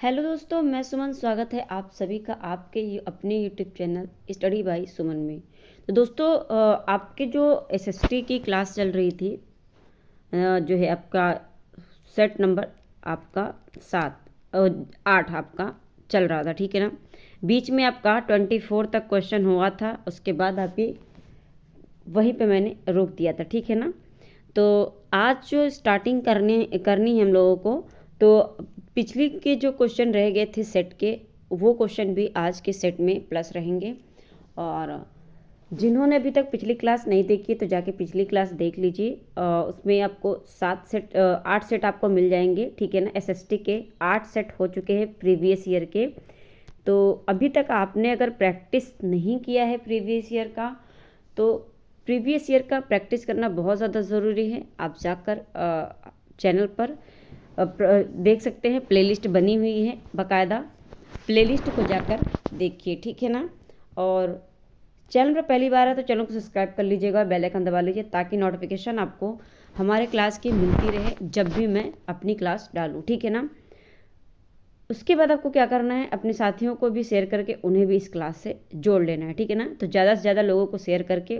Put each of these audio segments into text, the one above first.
Hello दोस्तों, मैं सुमन। स्वागत है आप सभी का आपके अपने यूट्यूब चैनल स्टडी बाय सुमन में। तो दोस्तों, आपके जो एसएसटी की क्लास चल रही थी, जो है आपका सेट नंबर आपका 8 आपका चल रहा था, ठीक है ना। बीच में आपका 24 तक क्वेश्चन हुआ था, उसके बाद आपकी वहीं पे मैंने रोक दिया था, ठीक है ना। तो आज जो स्टार्टिंग करनी है हम लोगों को, तो पिछली के जो क्वेश्चन रह गए थे सेट के, वो क्वेश्चन भी आज के सेट में प्लस रहेंगे। और जिन्होंने अभी तक पिछली क्लास नहीं देखी तो जाके पिछली क्लास देख लीजिए। उसमें आपको 8 सेट आपको मिल जाएंगे, ठीक है ना। एसएसटी के 8 सेट हो चुके हैं प्रीवियस ईयर के। तो अभी तक आपने अगर प्रैक्टिस नहीं किया है प्रीवियस ईयर का, तो प्रीवियस ईयर का प्रैक्टिस करना बहुत ज़्यादा ज़रूरी है। आप जाकर चैनल पर देख सकते हैं, प्लेलिस्ट बनी हुई है बाकायदा। प्लेलिस्ट को जाकर देखिए, ठीक है ना। और चैनल पर पहली बार है तो चैनल को सब्सक्राइब कर लीजिएगा, बेल आइकन दबा लीजिए, ताकि नोटिफिकेशन आपको हमारे क्लास की मिलती रहे जब भी मैं अपनी क्लास डालूँ, ठीक है ना। उसके बाद आपको क्या करना है, अपने साथियों को भी शेयर करके उन्हें भी इस क्लास से जोड़ लेना है, ठीक है ना। तो ज़्यादा से ज़्यादा लोगों को शेयर करके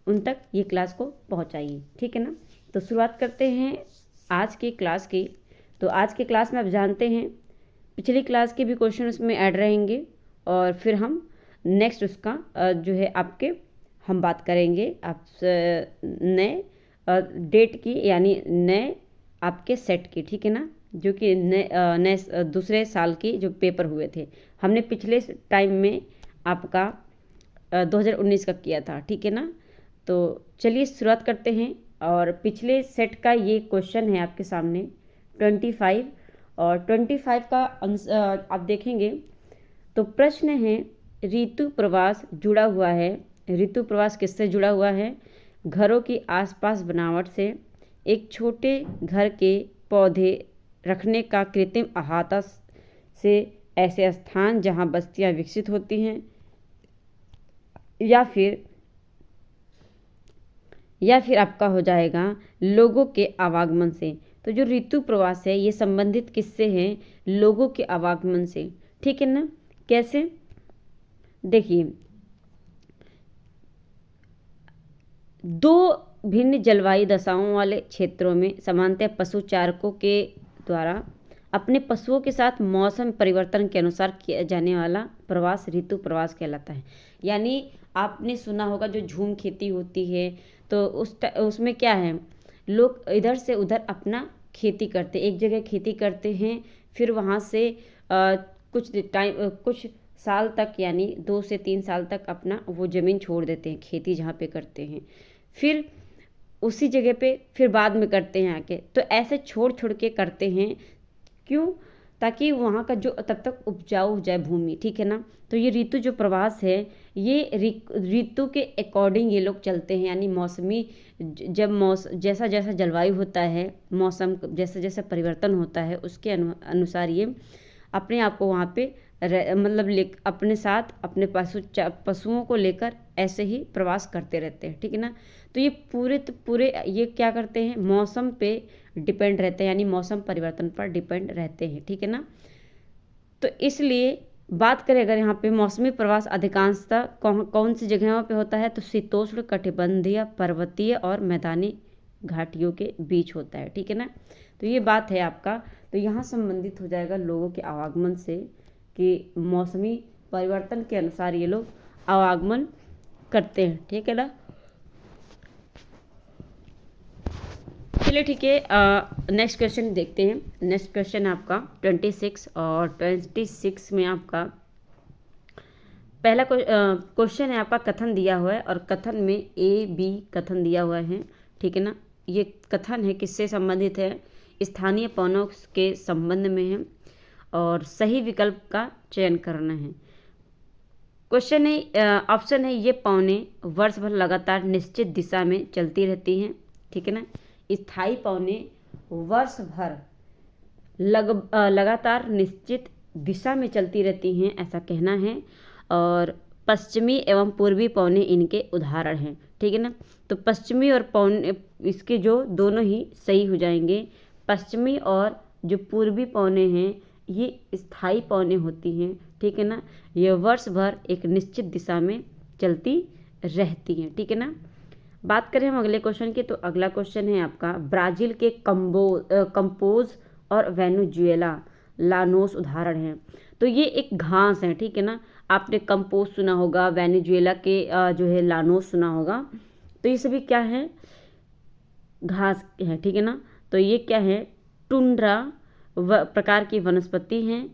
उन तक ये क्लास को पहुंचाइए, ठीक है ना। तो शुरुआत करते हैं आज की क्लास की। तो आज के क्लास में आप जानते हैं पिछली क्लास के भी क्वेश्चन उसमें ऐड रहेंगे, और फिर हम नेक्स्ट उसका जो है आपके हम बात करेंगे आप नए डेट की, यानी नए आपके सेट की, ठीक है ना। जो कि नए दूसरे साल की जो पेपर हुए थे, हमने पिछले टाइम में आपका 2019 का किया था, ठीक है ना। तो चलिए शुरुआत करते हैं। और पिछले सेट का ये क्वेश्चन है आपके सामने 25, और 25 का आप देखेंगे तो प्रश्न है, ऋतु प्रवास जुड़ा हुआ है। ऋतु प्रवास किससे जुड़ा हुआ है? घरों की आसपास बनावट से, एक छोटे घर के पौधे रखने का कृत्रिम अहाता से, ऐसे स्थान जहां बस्तियां विकसित होती हैं, या फिर आपका हो जाएगा लोगों के आवागमन से। तो जो ऋतु प्रवास है ये संबंधित किससे है? लोगों के आवागमन से, ठीक है ना। कैसे? देखिए, दो भिन्न जलवायु दशाओं वाले क्षेत्रों में सामान्यतः पशु चारकों के द्वारा अपने पशुओं के साथ मौसम परिवर्तन के अनुसार किया जाने वाला प्रवास ऋतु प्रवास कहलाता है। यानी आपने सुना होगा जो झूम खेती होती है, तो उसमें क्या है, लोग इधर से उधर अपना खेती करते, एक जगह खेती करते हैं, फिर वहाँ से कुछ साल तक, यानी 2 से 3 साल तक अपना वो ज़मीन छोड़ देते हैं, खेती जहाँ पे करते हैं, फिर उसी जगह पे फिर बाद में करते हैं आके। तो ऐसे छोड़ छोड़ के करते हैं, क्यों? ताकि वहाँ का जो तब तक उपजाऊ हो जाए भूमि, ठीक है ना। तो ये ऋतु जो प्रवास है, ये ऋतु के अकॉर्डिंग ये लोग चलते हैं, यानी मौसमी जब जैसा जैसा जलवायु होता है, मौसम जैसा जैसा परिवर्तन होता है, उसके अनुसार ये अपने आप को वहाँ पे मतलब अपने साथ अपने पशुओं को लेकर ऐसे ही प्रवास करते रहते हैं, ठीक है ना। तो ये पूरे ये क्या करते हैं, मौसम पे डिपेंड रहते हैं, यानी मौसम परिवर्तन पर डिपेंड रहते हैं, ठीक है ना। तो इसलिए बात करें अगर यहाँ पे मौसमी प्रवास अधिकांशतः कौन सी जगहों पे होता है, तो शीतोष्ण कटिबंधीय, पर्वतीय और मैदानी घाटियों के बीच होता है, ठीक है ना। तो ये बात है आपका। तो यहाँ संबंधित हो जाएगा लोगों के आवागमन से, कि मौसमी परिवर्तन के अनुसार ये लोग आवागमन करते हैं, ठीक है ना। चलिए ठीक है, नेक्स्ट क्वेश्चन देखते हैं। नेक्स्ट क्वेश्चन आपका 26, और 26 में आपका पहला क्वेश्चन है, आपका कथन दिया हुआ है, और कथन में ए बी कथन दिया हुआ है, ठीक है ना। ये कथन है किससे संबंधित है? स्थानीय पौनों के संबंध में है, और सही विकल्प का चयन करना है। क्वेश्चन है, ऑप्शन है, ये पौने वर्ष भर लगातार निश्चित दिशा में चलती रहती हैं, ठीक है ना। स्थायी पौने वर्ष भर लगातार निश्चित दिशा में चलती रहती हैं, ऐसा कहना है। और पश्चिमी एवं पूर्वी पौने इनके उदाहरण हैं, ठीक है ना। तो पश्चिमी और पौने इसके जो दोनों ही सही हो जाएंगे। पश्चिमी और जो पूर्वी पौने हैं ये स्थायी पौने होती हैं, ठीक है ना। ये वर्ष भर एक निश्चित दिशा में चलती रहती हैं, ठीक है ना। बात करें हम अगले क्वेश्चन की, तो अगला क्वेश्चन है आपका, ब्राज़ील के कंपोज और वेनेजुएला लानोस उदाहरण हैं। तो ये एक घास है, ठीक है ना। आपने कंपोज सुना होगा, वेनेजुएला के जो है लानोस सुना होगा। तो ये सभी क्या है, घास है, ठीक है ना। तो ये क्या है, टुंड्रा प्रकार की वनस्पति हैं,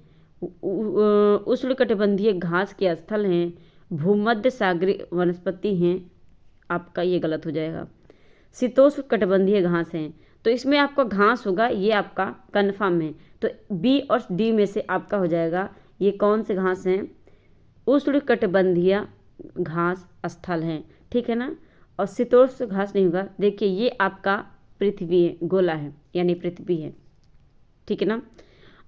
उष्णकटिबंधीय घास के स्थल हैं, भूमध्य सागरीय वनस्पति हैं। आपका ये गलत हो जाएगा, शीतोष्ण कटिबंधीय घास हैं। तो इसमें आपका घास होगा, ये आपका कन्फर्म है। तो बी और डी में से आपका हो जाएगा, ये कौन से घास हैं, उष्णकटिबंधीय घास स्थल हैं, ठीक है ना। और शीतोष्ण घास नहीं होगा। देखिए ये आपका पृथ्वी है, गोला है, यानी पृथ्वी है, ठीक है ना।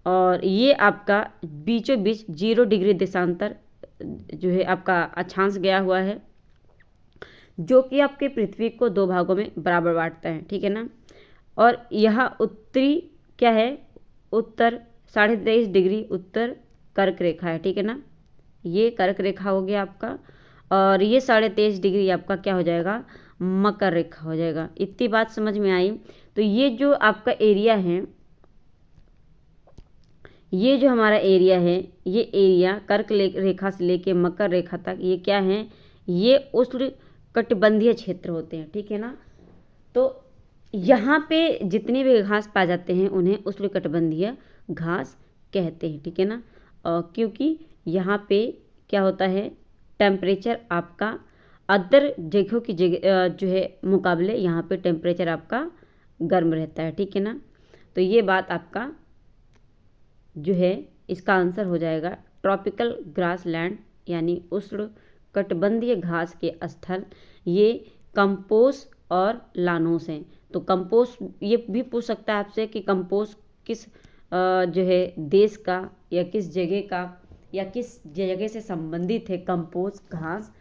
और ये आपका बीचों बीच 0 डिग्री देशांतर जो है आपका अक्षांश गया हुआ है, जो कि आपके पृथ्वी को 2 भागों में बराबर बांटता है, ठीक है ना। और यह उत्तरी क्या है, उत्तर 23.5 डिग्री उत्तर कर्क रेखा है, ठीक है ना। ये कर्क रेखा हो गया आपका, और ये 23.5 डिग्री आपका क्या हो जाएगा, मकर रेखा हो जाएगा। इतनी बात समझ में आई। तो ये जो आपका एरिया है, ये जो हमारा एरिया है, ये एरिया कर्क रेखा से लेके मकर रेखा तक ये क्या है, ये उष्ण कटिबंधीय क्षेत्र होते हैं, ठीक है ना। तो यहाँ पे जितने भी घास पाए जाते हैं उन्हें उष्णकटिबंधीय घास कहते हैं, ठीक है ना। क्योंकि यहाँ पे क्या होता है, टेम्परेचर आपका अदर जगहों की जगह जो है मुकाबले यहाँ पे टेम्परेचर आपका गर्म रहता है, ठीक है ना। तो ये बात आपका जो है इसका आंसर हो जाएगा ट्रॉपिकल ग्रास लैंड, यानी उष्ण कटिबंधीय घास के स्थल ये कंपोज और लानोस हैं। तो कंपोज ये भी पूछ सकता है आपसे कि कंपोज किस जो है देश का या किस जगह का या किस जगह से संबंधित है कंपोज घास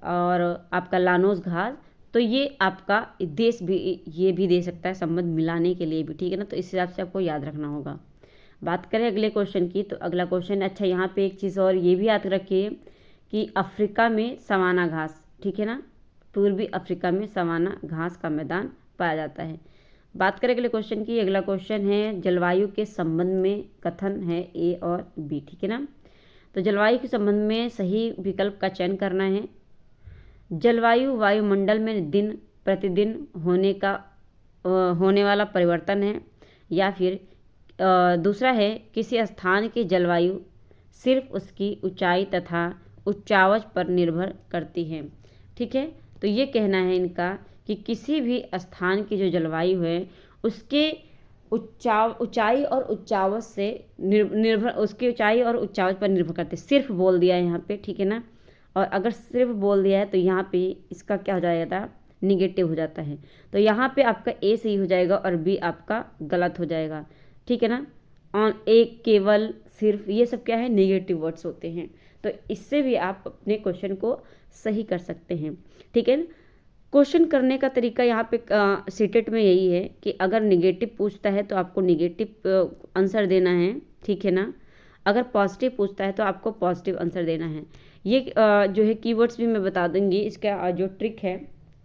और आपका लानोस घास। तो ये आपका देश भी ये भी दे सकता है संबंध मिलाने के लिए भी, ठीक है ना। तो इस हिसाब से आपको याद रखना होगा। बात करें अगले क्वेश्चन की, तो अगला क्वेश्चन, अच्छा यहाँ पे एक चीज़ और ये भी याद रखिए कि अफ्रीका में सवाना घास, ठीक है ना, पूर्वी अफ्रीका में सवाना घास का मैदान पाया जाता है। बात करें अगले क्वेश्चन की, अगला क्वेश्चन है जलवायु के संबंध में कथन है ए और बी, ठीक है ना। तो जलवायु के संबंध में सही विकल्प का चयन करना है। जलवायु वायुमंडल में दिन प्रतिदिन होने वाला परिवर्तन है, या फिर दूसरा है किसी स्थान की जलवायु सिर्फ उसकी ऊंचाई तथा उच्चावच पर निर्भर करती है, ठीक है। तो ये कहना है इनका कि किसी भी स्थान की जो जलवायु है उसके ऊंचाई और उच्चावच से निर्भर, उसकी ऊंचाई और उच्चावच पर निर्भर करते, सिर्फ बोल दिया है यहाँ पे, ठीक है ना। और अगर सिर्फ बोल दिया है तो यहाँ पे इसका क्या हो जाएगा, निगेटिव हो जाता है। तो यहाँ पे आपका ए सही हो जाएगा और बी आपका गलत हो जाएगा, ठीक है ना। ऑन एक केवल सिर्फ ये सब क्या है, नेगेटिव वर्ड्स होते हैं। तो इससे भी आप अपने क्वेश्चन को सही कर सकते हैं, ठीक है ना। क्वेश्चन करने का तरीका यहाँ पे सीटेट में यही है कि अगर नेगेटिव पूछता है तो आपको नेगेटिव आंसर देना है, ठीक है ना। अगर पॉजिटिव पूछता है तो आपको पॉजिटिव आंसर देना है। ये जो है कीवर्ड्स भी मैं बता दूंगी। इसका जो ट्रिक है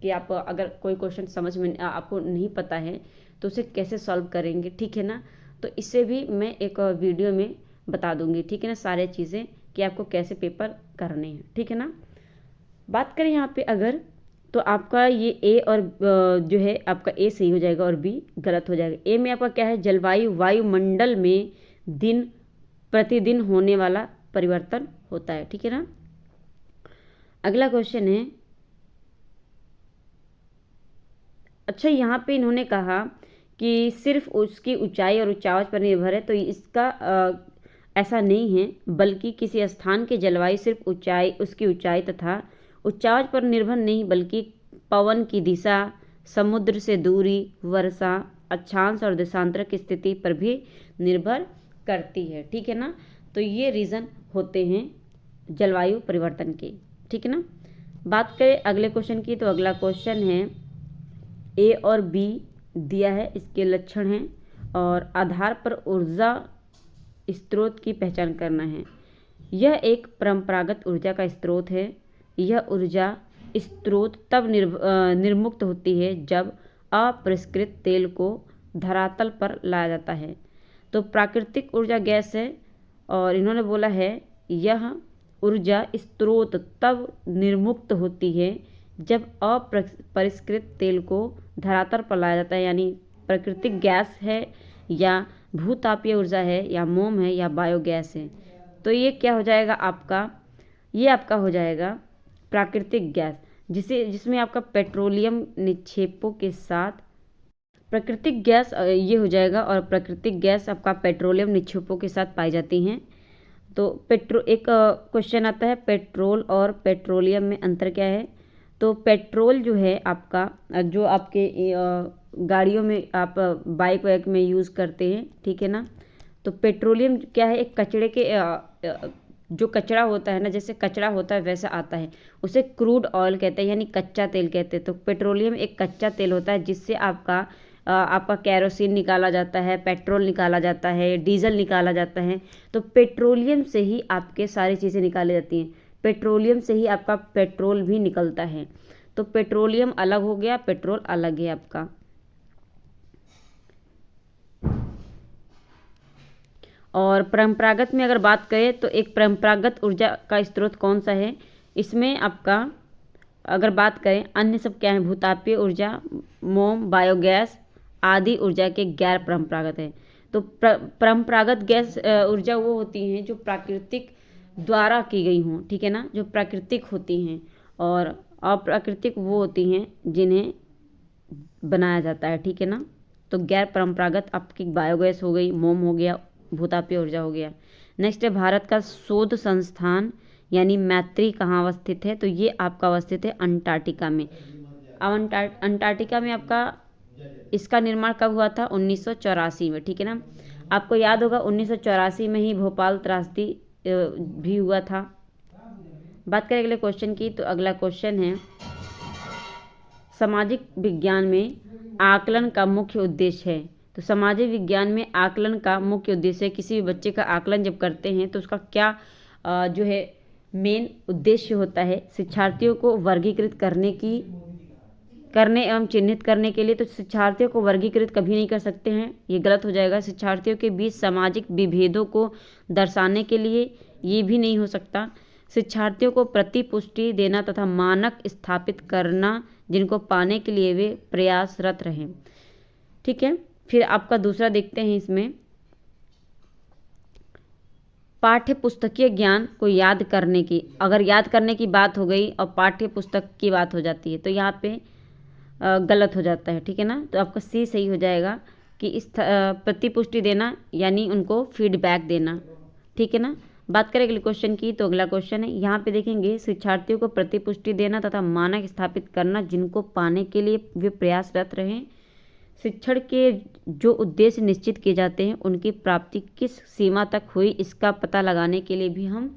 कि आप अगर कोई क्वेश्चन समझ में आपको नहीं पता है तो उसे कैसे सॉल्व करेंगे, ठीक है ना। तो इससे भी मैं एक वीडियो में बता दूंगी, ठीक है ना, सारे चीज़ें कि आपको कैसे पेपर करने हैं, ठीक है ना। बात करें यहाँ पे अगर, तो आपका ये ए और जो है आपका ए सही हो जाएगा और बी गलत हो जाएगा। ए में आपका क्या है, जलवायु वायुमंडल में दिन प्रतिदिन होने वाला परिवर्तन होता है, ठीक है ना। अगला क्वेश्चन है, अच्छा यहाँ पे इन्होंने कहा कि सिर्फ उसकी ऊंचाई और उच्चावच पर निर्भर है। तो इसका ऐसा नहीं है, बल्कि किसी स्थान की जलवायु सिर्फ उसकी ऊंचाई तथा उच्चावच पर निर्भर नहीं, बल्कि पवन की दिशा, समुद्र से दूरी, वर्षा, अक्षांश और देशांतर की स्थिति पर भी निर्भर करती है, ठीक है ना। तो ये रीज़न होते हैं जलवायु परिवर्तन के, ठीक है ना। बात करें अगले क्वेश्चन की, तो अगला क्वेश्चन है ए और बी दिया है, इसके लक्षण हैं और आधार पर ऊर्जा स्रोत की पहचान करना है। यह एक परंपरागत ऊर्जा का स्रोत है। यह ऊर्जा स्रोत तब निर्मुक्त होती है जब अपरिष्कृत तेल को धरातल पर लाया जाता है। तो प्राकृतिक ऊर्जा गैस है और इन्होंने बोला है यह ऊर्जा स्रोत तब निर्मुक्त होती है जब अपरिष्कृत तेल को धरातल पर लाया जाता है, यानी प्राकृतिक गैस है या भूतापीय ऊर्जा है या मोम है या बायोगैस है। तो ये क्या हो जाएगा आपका, ये आपका हो जाएगा प्राकृतिक गैस, जिसमें आपका पेट्रोलियम निक्षेपों के साथ प्राकृतिक गैस ये हो जाएगा। और प्राकृतिक गैस आपका पेट्रोलियम निक्षेपों के साथ पाई जाती हैं। तो एक क्वेश्चन आता है, पेट्रोल और पेट्रोलियम में अंतर क्या है। तो पेट्रोल जो है आपका, जो आपके गाड़ियों में आप बाइक वाइक में यूज़ करते हैं, ठीक है ना। तो पेट्रोलियम क्या है, एक कचड़े के जो कचरा होता है ना, जैसे कचरा होता है वैसा आता है, उसे क्रूड ऑयल कहते हैं, यानी कच्चा तेल कहते हैं। तो पेट्रोलियम एक कच्चा तेल होता है जिससे आपका कैरोसिन निकाला जाता है, पेट्रोल निकाला जाता है, डीजल निकाला जाता है। तो पेट्रोलियम से ही आपके सारी चीज़ें निकाली जाती हैं, पेट्रोलियम से ही आपका पेट्रोल भी निकलता है। तो पेट्रोलियम अलग हो गया, पेट्रोल अलग है आपका। और परंपरागत में अगर बात करें तो एक परंपरागत ऊर्जा का स्रोत कौन सा है, इसमें आपका अगर बात करें अन्य सब क्या है, भूतापीय ऊर्जा, मोम, बायोगैस आदि ऊर्जा के गैर परंपरागत है। तो परंपरागत गैस ऊर्जा वो होती हैं जो प्राकृतिक द्वारा की गई हों, ठीक है ना, जो प्राकृतिक होती हैं। और अप्राकृतिक वो होती हैं जिन्हें बनाया जाता है, ठीक है ना। तो गैर परंपरागत आपकी बायोगैस हो गई, मोम हो गया, भूतापीय ऊर्जा हो गया। नेक्स्ट है भारत का शोध संस्थान यानी मैत्री कहाँ अवस्थित है। तो ये आपका अवस्थित है अंटार्कटिका में। अब अंटार्कटिका में आपका इसका निर्माण कब हुआ था, 1984 में, ठीक है ना। आपको याद होगा 1984 में ही भोपाल त्रासदी भी हुआ था। बात करें अगले क्वेश्चन की, तो अगला क्वेश्चन है सामाजिक विज्ञान में आकलन का मुख्य उद्देश्य है। तो सामाजिक विज्ञान में आकलन का मुख्य उद्देश्य है, किसी भी बच्चे का आकलन जब करते हैं तो उसका क्या जो है मेन उद्देश्य होता है, शिक्षार्थियों को वर्गीकृत करने एवं चिन्हित करने के लिए। तो शिक्षार्थियों को वर्गीकृत कभी नहीं कर सकते हैं, ये गलत हो जाएगा। शिक्षार्थियों के बीच सामाजिक विभेदों को दर्शाने के लिए ये भी नहीं हो सकता। शिक्षार्थियों को प्रतिपुष्टि देना तथा मानक स्थापित करना जिनको पाने के लिए वे प्रयासरत रहें, ठीक है। फिर आपका दूसरा देखते हैं, इसमें पाठ्य पुस्तकीय ज्ञान को याद करने की, अगर याद करने की बात हो गई और पाठ्य पुस्तक की बात हो जाती है तो यहाँ पे गलत हो जाता है, ठीक है ना। तो आपका सी सही हो जाएगा कि इस प्रतिपुष्टि देना यानी उनको फीडबैक देना, ठीक है ना। बात करें अगले क्वेश्चन की, तो अगला क्वेश्चन है, यहाँ पे देखेंगे शिक्षार्थियों को प्रतिपुष्टि देना तथा मानक स्थापित करना जिनको पाने के लिए वे प्रयासरत रहें। शिक्षण के जो उद्देश्य निश्चित किए जाते हैं उनकी प्राप्ति किस सीमा तक हुई, इसका पता लगाने के लिए भी हम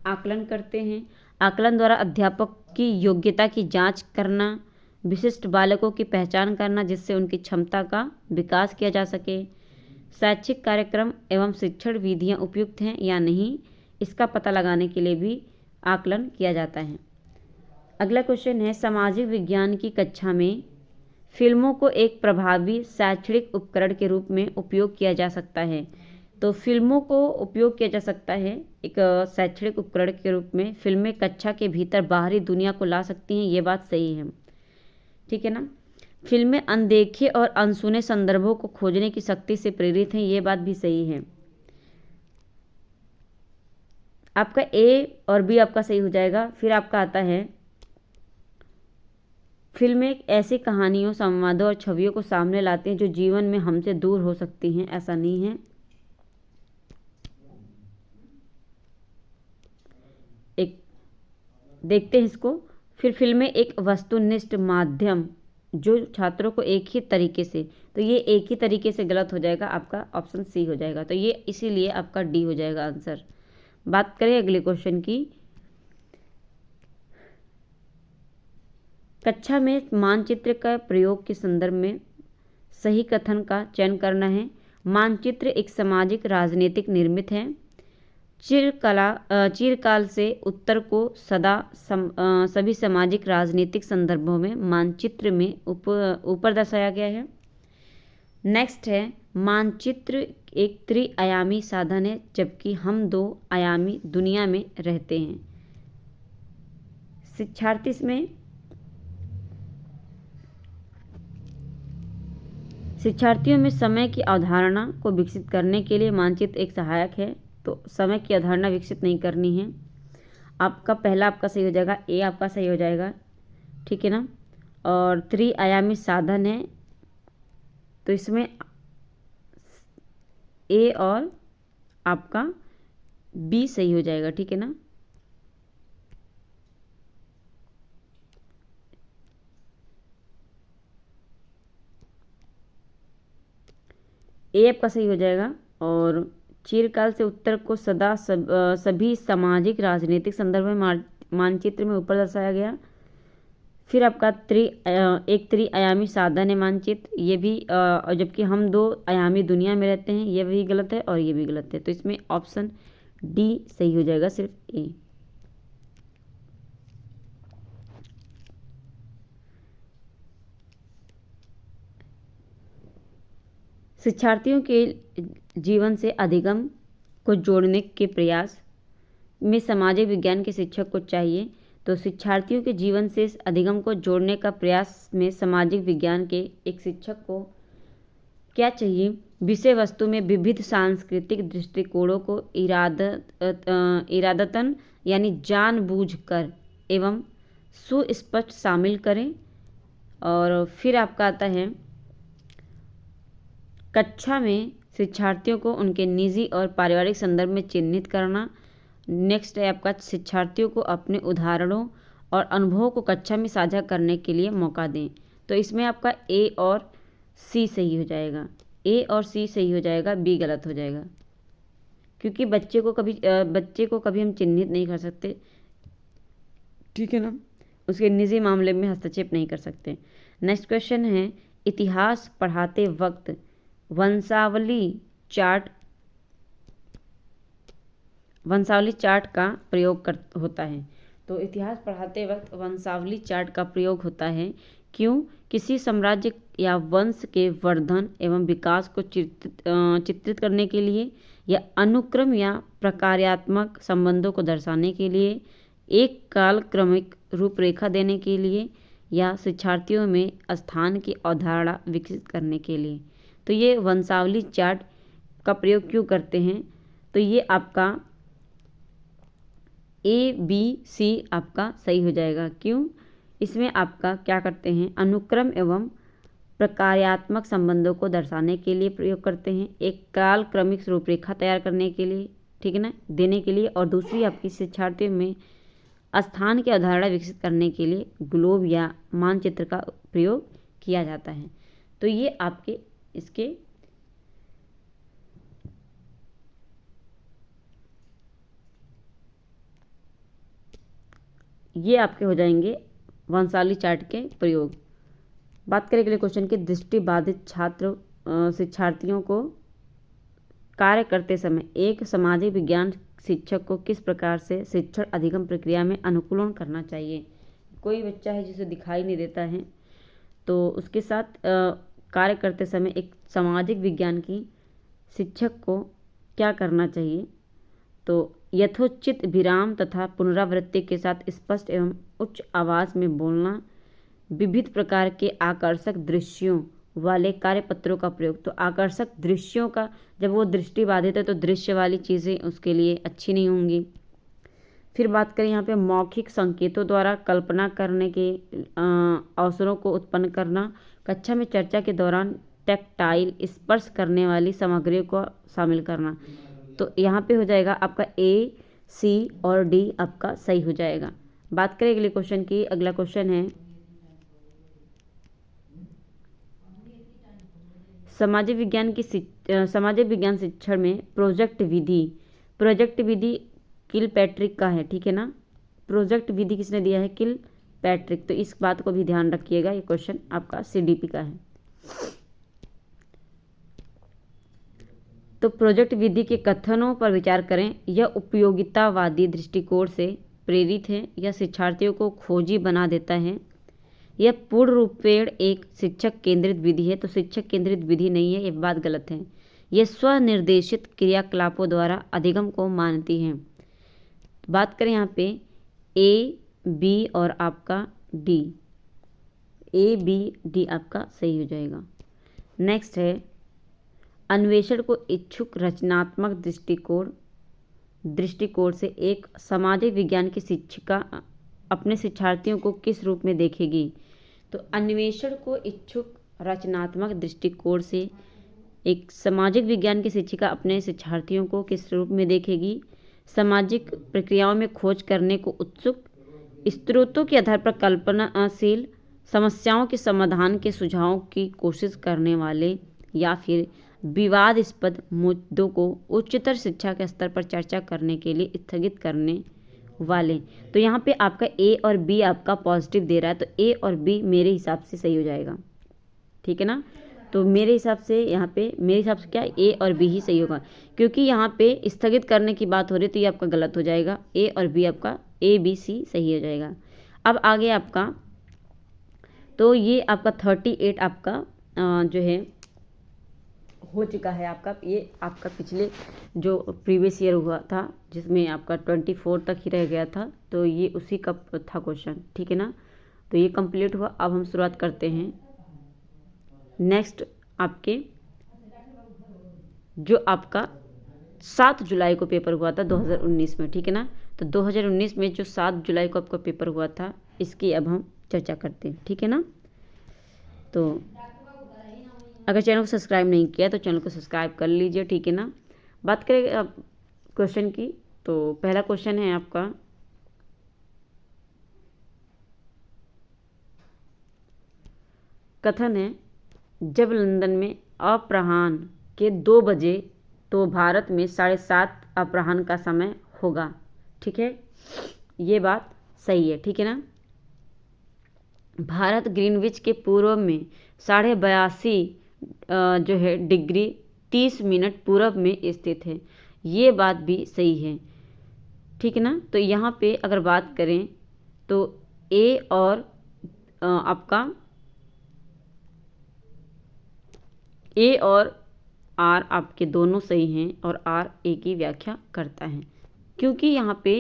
आकलन करते हैं। आकलन द्वारा अध्यापक की योग्यता की जांच करना, विशिष्ट बालकों की पहचान करना जिससे उनकी क्षमता का विकास किया जा सके, शैक्षिक कार्यक्रम एवं शिक्षण विधियां उपयुक्त हैं या नहीं, इसका पता लगाने के लिए भी आकलन किया जाता है। अगला क्वेश्चन है, सामाजिक विज्ञान की कक्षा में फिल्मों को एक प्रभावी शैक्षणिक उपकरण के रूप में उपयोग किया जा सकता है। तो फिल्मों को उपयोग किया जा सकता है एक शैक्षणिक उपकरण के रूप में। फिल्में कक्षा के भीतर बाहरी दुनिया को ला सकती हैं, ये बात सही है, ठीक है ना। फिल्में अनदेखे और अनसुने संदर्भों को खोजने की शक्ति से प्रेरित हैं, ये बात भी सही है। आपका ए और बी आपका सही हो जाएगा। फिर आपका आता है, फिल्में ऐसी कहानियों, संवादों और छवियों को सामने लाते हैं जो जीवन में हमसे दूर हो सकती हैं, ऐसा नहीं है। एक देखते हैं इसको। फिर फिल्में एक वस्तुनिष्ठ माध्यम जो छात्रों को एक ही तरीके से, तो ये एक ही तरीके से गलत हो जाएगा, आपका ऑप्शन सी हो जाएगा। तो ये इसीलिए आपका डी हो जाएगा आंसर। बात करें अगले क्वेश्चन की, कक्षा में मानचित्र का प्रयोग के संदर्भ में सही कथन का चयन करना है। मानचित्र एक सामाजिक राजनीतिक निर्मित है। चिरकाल से उत्तर को सभी सामाजिक राजनीतिक संदर्भों में मानचित्र में ऊपर दर्शाया गया है। नेक्स्ट है मानचित्र एक त्रिआयामी साधन है, जबकि हम 2 आयामी दुनिया में रहते हैं। शिक्षार्थियों में समय की अवधारणा को विकसित करने के लिए मानचित्र एक सहायक है। तो समय की अवधारणा विकसित नहीं करनी है। आपका सही हो जाएगा, ए आपका सही हो जाएगा, ठीक है ना। और त्रिआयामी साधन है, तो इसमें ए और आपका बी सही हो जाएगा, ठीक है ना। ए आपका सही हो जाएगा। और चिरकाल से उत्तर को सभी सामाजिक राजनीतिक संदर्भ में मानचित्र में ऊपर दर्शाया गया। फिर आपका एक त्रिआयामी साधन है मानचित्र, ये भी जबकि हम 2 आयामी दुनिया में रहते हैं, ये भी गलत है और ये भी गलत है। तो इसमें ऑप्शन डी सही हो जाएगा, सिर्फ ए। शिक्षार्थियों के जीवन से अधिगम को जोड़ने के प्रयास में सामाजिक विज्ञान के शिक्षक को चाहिए। तो शिक्षार्थियों के जीवन से अधिगम को जोड़ने का प्रयास में सामाजिक विज्ञान के एक शिक्षक को क्या चाहिए? विषय वस्तु में विविध सांस्कृतिक दृष्टिकोणों को इरादतन यानी जानबूझकर एवं सुस्पष्ट शामिल करें। और फिर आपका आता है कक्षा में शिक्षार्थियों को उनके निजी और पारिवारिक संदर्भ में चिन्हित करना। नेक्स्ट है आपका शिक्षार्थियों को अपने उदाहरणों और अनुभवों को कक्षा में साझा करने के लिए मौका दें। तो इसमें आपका ए और सी सही हो जाएगा, ए और सी सही हो जाएगा, बी गलत हो जाएगा, क्योंकि बच्चे को कभी हम चिन्हित नहीं कर सकते, ठीक है ना, उसके निजी मामले में हस्तक्षेप नहीं कर सकते। नेक्स्ट क्वेश्चन है इतिहास पढ़ाते वक्त वंशावली चार्ट का प्रयोग होता है। तो इतिहास पढ़ाते वक्त वंशावली चार्ट का प्रयोग होता है। क्यों? किसी साम्राज्य या वंश के वर्धन एवं विकास को चित्रित करने के लिए, या अनुक्रम या प्रकार्यात्मक संबंधों को दर्शाने के लिए, एक कालक्रमिक रूपरेखा देने के लिए, या शिक्षार्थियों में स्थान की अवधारणा विकसित करने के लिए। तो ये वंशावली चार्ट का प्रयोग क्यों करते हैं? तो ये आपका ए बी सी आपका सही हो जाएगा। क्यों? इसमें आपका क्या करते हैं, अनुक्रम एवं प्रकार्यात्मक संबंधों को दर्शाने के लिए प्रयोग करते हैं, एक कालक्रमिक रूपरेखा तैयार करने के लिए, ठीक है ना, देने के लिए, और दूसरी आपकी शिक्षार्थियों में स्थान की अवधारणा विकसित करने के लिए ग्लोब या मानचित्र का प्रयोग किया जाता है। तो ये आपके इसके ये आपके हो जाएंगे वंशावली चार्ट के प्रयोग। बात करें अगले क्वेश्चन की, दृष्टिबाधित शिक्षार्थियों को कार्य करते समय एक सामाजिक विज्ञान शिक्षक को किस प्रकार से शिक्षण अधिगम प्रक्रिया में अनुकूलन करना चाहिए? कोई बच्चा है जिसे दिखाई नहीं देता है, तो उसके साथ कार्य करते समय एक सामाजिक विज्ञान की शिक्षक को क्या करना चाहिए? तो यथोचित विराम तथा पुनरावृत्ति के साथ स्पष्ट एवं उच्च आवाज़ में बोलना, विविध प्रकार के आकर्षक दृश्यों वाले कार्यपत्रों का प्रयोग। तो आकर्षक दृश्यों का, जब वो दृष्टिबाधित है तो दृश्य वाली चीज़ें उसके लिए अच्छी नहीं होंगी। फिर बात करें यहाँ पे मौखिक संकेतों द्वारा कल्पना करने के अवसरों को उत्पन्न करना, कक्षा में चर्चा के दौरान टैक्टाइल स्पर्श करने वाली सामग्रियों को शामिल करना। तो यहाँ पे हो जाएगा आपका ए सी और डी आपका सही हो जाएगा। बात करें अगले क्वेश्चन की, अगला क्वेश्चन है सामाजिक विज्ञान शिक्षण में प्रोजेक्ट विधि किलपैट्रिक का है, ठीक है ना। प्रोजेक्ट विधि किसने दिया है? किलपैट्रिक। तो इस बात को भी ध्यान रखिएगा, ये क्वेश्चन आपका CDP का है। तो प्रोजेक्ट विधि के कथनों पर विचार करें। यह उपयोगितावादी दृष्टिकोण से प्रेरित है, यह शिक्षार्थियों को खोजी बना देता है, यह पूर्ण रूपेण एक शिक्षक केंद्रित विधि है। तो शिक्षक केंद्रित विधि नहीं है, ये बात गलत है। यह स्वनिर्देशित क्रियाकलापों द्वारा अधिगम को मानती है। बात करें यहाँ पे ए, बी और आपका डी, ए, बी, डी आपका सही हो जाएगा। नेक्स्ट है अन्वेषण को इच्छुक रचनात्मक दृष्टिकोण से एक सामाजिक विज्ञान की शिक्षिका अपने शिक्षार्थियों को किस रूप में देखेगी। तो अन्वेषण को इच्छुक रचनात्मक दृष्टिकोण से एक सामाजिक विज्ञान की शिक्षिका अपने शिक्षार्थियों को किस रूप में देखेगी। सामाजिक प्रक्रियाओं में खोज करने को उत्सुक, स्रोतों के आधार पर कल्पनाशील, समस्याओं के समाधान के सुझावों की कोशिश करने वाले, या फिर विवादास्पद मुद्दों को उच्चतर शिक्षा के स्तर पर चर्चा करने के लिए स्थगित करने वाले। तो यहाँ पे आपका ए और बी आपका पॉजिटिव दे रहा है, तो ए और बी मेरे हिसाब से सही हो जाएगा, ठीक है ना। तो मेरे हिसाब से यहाँ पे क्या ए और बी ही सही होगा, क्योंकि यहाँ पे स्थगित करने की बात हो रही है, तो ये आपका गलत हो जाएगा। ए और बी आपका ए, बी, सी सही हो जाएगा। अब आगे आपका, तो ये आपका 38 आपका जो है हो चुका है आपका। ये आपका पिछले जो प्रीवियस ईयर हुआ था जिसमें आपका 24 तक ही रह गया था, तो ये उसी का था क्वेश्चन, ठीक है ना। तो ये कंप्लीट हुआ। अब हम शुरुआत करते हैं नेक्स्ट आपके जो आपका 7 जुलाई को पेपर हुआ था 2019 में, ठीक है ना। तो 2019 में जो 7 जुलाई को आपका पेपर हुआ था, इसकी अब हम चर्चा करते हैं, ठीक है ना। तो अगर चैनल को सब्सक्राइब नहीं किया तो चैनल को सब्सक्राइब कर लीजिए, ठीक है ना। बात करें अब क्वेश्चन की, तो पहला क्वेश्चन है आपका, कथन है जब लंदन में अपराह्न के 2 बजे तो भारत में 7:30 अपराह्न का समय होगा, ठीक है। ये बात सही है, ठीक है ना। भारत ग्रीनविच के पूर्व में 82.5 जो है डिग्री 30 मिनट पूर्व में स्थित है। ये बात भी सही है, ठीक है ना। तो यहाँ पे अगर बात करें तो ए और आपका ए और आर आपके दोनों सही हैं, और आर ए की व्याख्या करता है, क्योंकि यहाँ पे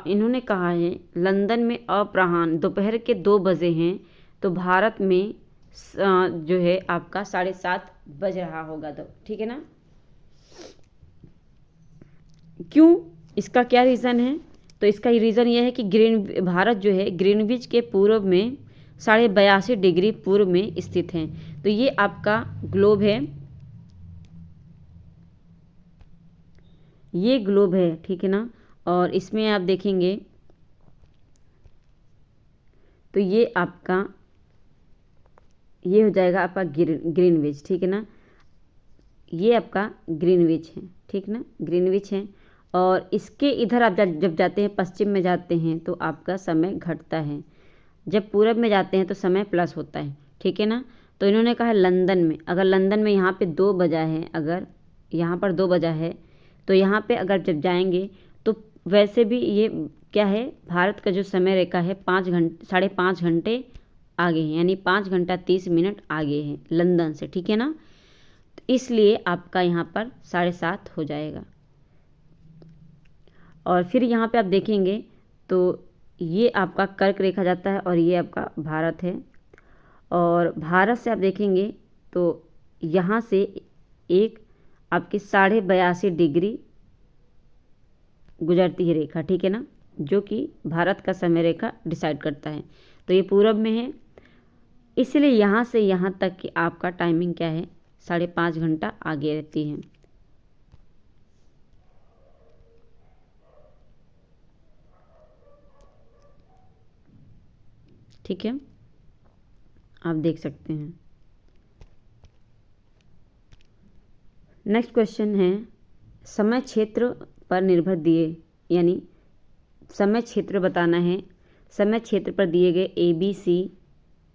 इन्होंने कहा है लंदन में अपराह्न दोपहर के 2 बजे हैं, तो भारत में जो है आपका 7:30 बज रहा होगा, तो ठीक है ना। क्यों, इसका क्या रीज़न है। तो इसका रीज़न ये है कि भारत जो है ग्रीनविच के पूर्व में 82.5 डिग्री पूर्व में स्थित है। तो ये आपका ग्लोब है, ये ग्लोब है, ठीक है ना। और इसमें आप देखेंगे तो ये आपका ये हो जाएगा आपका ग्रीनविच, ठीक है ना। ये आपका ग्रीनविच है, ठीक ना, ग्रीनविच है। और इसके इधर आप जब जाते हैं, पश्चिम में जाते हैं, तो आपका समय घटता है, जब पूरब में जाते हैं तो समय प्लस होता है, ठीक है ना। तो इन्होंने कहा लंदन में, अगर लंदन में यहाँ पे 2 बजा है, अगर यहाँ पर 2 बजा है, तो यहाँ पे अगर जब जाएंगे तो वैसे भी ये क्या है, भारत का जो समय रेखा है 5.5 घंटे आगे है, यानी 5 घंटा 30 मिनट आगे है लंदन से, ठीक है ना। तो इसलिए आपका यहाँ पर 7:30 हो जाएगा। और फिर यहाँ पे आप देखेंगे तो ये आपका कर्क रेखा जाता है, और ये आपका भारत है। और भारत से आप देखेंगे तो यहाँ से एक आपकी 82.5 डिग्री गुजरती है रेखा, ठीक है ना, जो कि भारत का समय रेखा डिसाइड करता है। तो ये पूरब में है, इसलिए यहाँ से यहाँ तक कि आपका टाइमिंग क्या है, 5.5 घंटा आगे रहती है। ठीक है, आप देख सकते हैं। नेक्स्ट क्वेश्चन है समय क्षेत्र पर निर्भर दिए, यानी समय क्षेत्र बताना है। समय क्षेत्र पर दिए गए ABC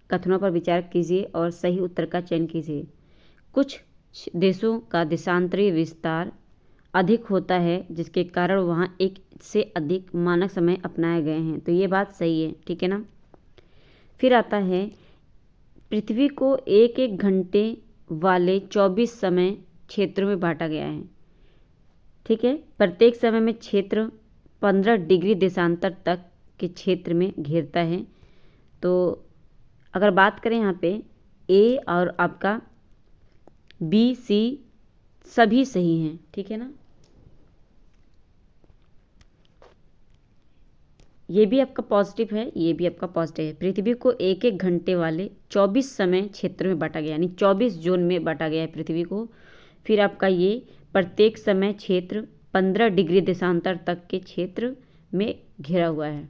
कथनों पर विचार कीजिए और सही उत्तर का चयन कीजिए। कुछ देशों का देशांतरी विस्तार अधिक होता है, जिसके कारण वहाँ एक से अधिक मानक समय अपनाए गए हैं। तो ये बात सही है, ठीक है ना। फिर आता है पृथ्वी को एक एक घंटे वाले 24 समय क्षेत्रों में बांटा गया है, ठीक है। प्रत्येक समय में क्षेत्र 15 डिग्री देशांतर तक के क्षेत्र में घेरता है। तो अगर बात करें यहाँ पे ए और आपका बी सी सभी सही हैं, ठीक है ना। ये भी आपका पॉजिटिव है, ये भी आपका पॉजिटिव है। पृथ्वी को एक एक घंटे वाले 24 समय क्षेत्र में बांटा गया, यानी 24 जोन में बांटा गया है पृथ्वी को। फिर आपका ये प्रत्येक समय क्षेत्र 15 डिग्री देशांतर तक के क्षेत्र में घिरा हुआ है।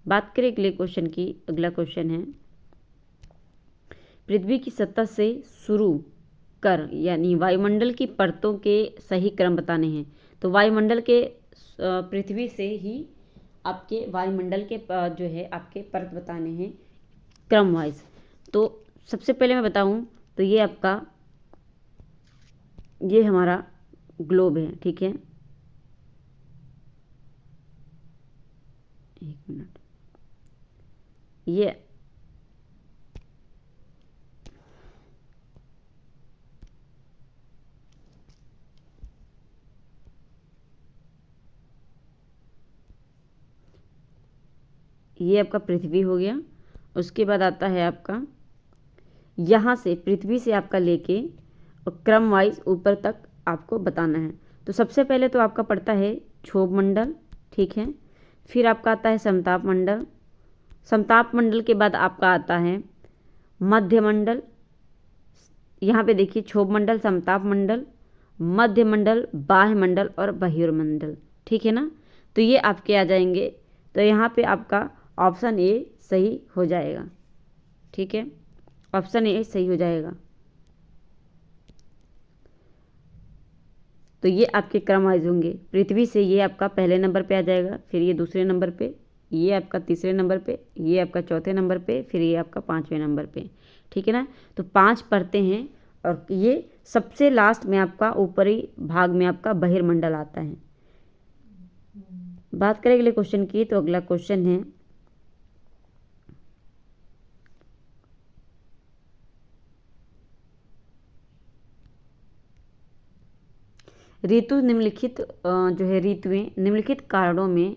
बात करें अगले क्वेश्चन की। अगला क्वेश्चन है पृथ्वी की सतह से शुरू कर यानी वायुमंडल की परतों के सही क्रम बताने हैं। तो वायुमंडल के पृथ्वी से ही आपके वायुमंडल के जो है आपके परत बताने हैं क्रम वाइज। तो सबसे पहले मैं बताऊं तो ये आपका ये हमारा ग्लोब है, ठीक है। एक मिनट, ये आपका पृथ्वी हो गया। उसके बाद आता है आपका यहाँ से पृथ्वी से आपका लेके और क्रम वाइज ऊपर तक आपको बताना है। तो सबसे पहले तो आपका पड़ता है क्षोभ मंडल, ठीक है। फिर आपका आता है समताप मंडल। समताप मंडल के बाद आपका आता है मध्य मंडल। यहाँ पे देखिए क्षोभ मंडल, समताप मंडल, मध्य मंडल, बाह्य मंडल और बहिर्मंडल, ठीक है ना। तो ये आपके आ जाएंगे। तो यहाँ पे आपका ऑप्शन ए सही हो जाएगा, ठीक है। ऑप्शन ए सही हो जाएगा। तो ये आपके क्रम वाइज होंगे। पृथ्वी से ये आपका पहले नंबर पे आ जाएगा, फिर ये दूसरे नंबर पे, ये आपका तीसरे नंबर पे, ये आपका चौथे नंबर पे, फिर ये आपका 5वें नंबर पे, ठीक है ना। तो 5 परतें हैं और ये सबसे लास्ट में आपका ऊपरी भाग में आपका बहिर्मंडल आता है। बात करें अगले क्वेश्चन की। तो अगला क्वेश्चन है ऋतु निम्नलिखित जो है ऋतुएं निम्नलिखित कारणों में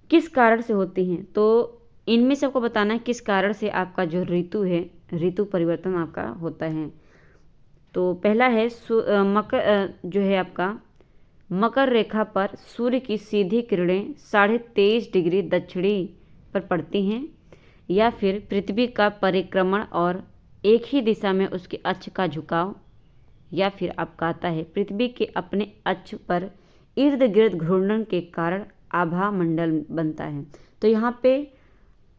किस कारण से होती हैं। तो इनमें से आपको बताना है किस कारण से आपका जो ऋतु है, ऋतु परिवर्तन आपका होता है। तो पहला है मकर जो है आपका मकर रेखा पर सूर्य की सीधी किरणें 23.5 डिग्री दक्षिणी पर पड़ती हैं, या फिर पृथ्वी का परिक्रमण और एक ही दिशा में उसके अक्ष का झुकाव, या फिर आपका आता है पृथ्वी के अपने अक्ष पर इर्द गिर्द घूर्णन के कारण आभा मंडल बनता है। तो यहाँ पे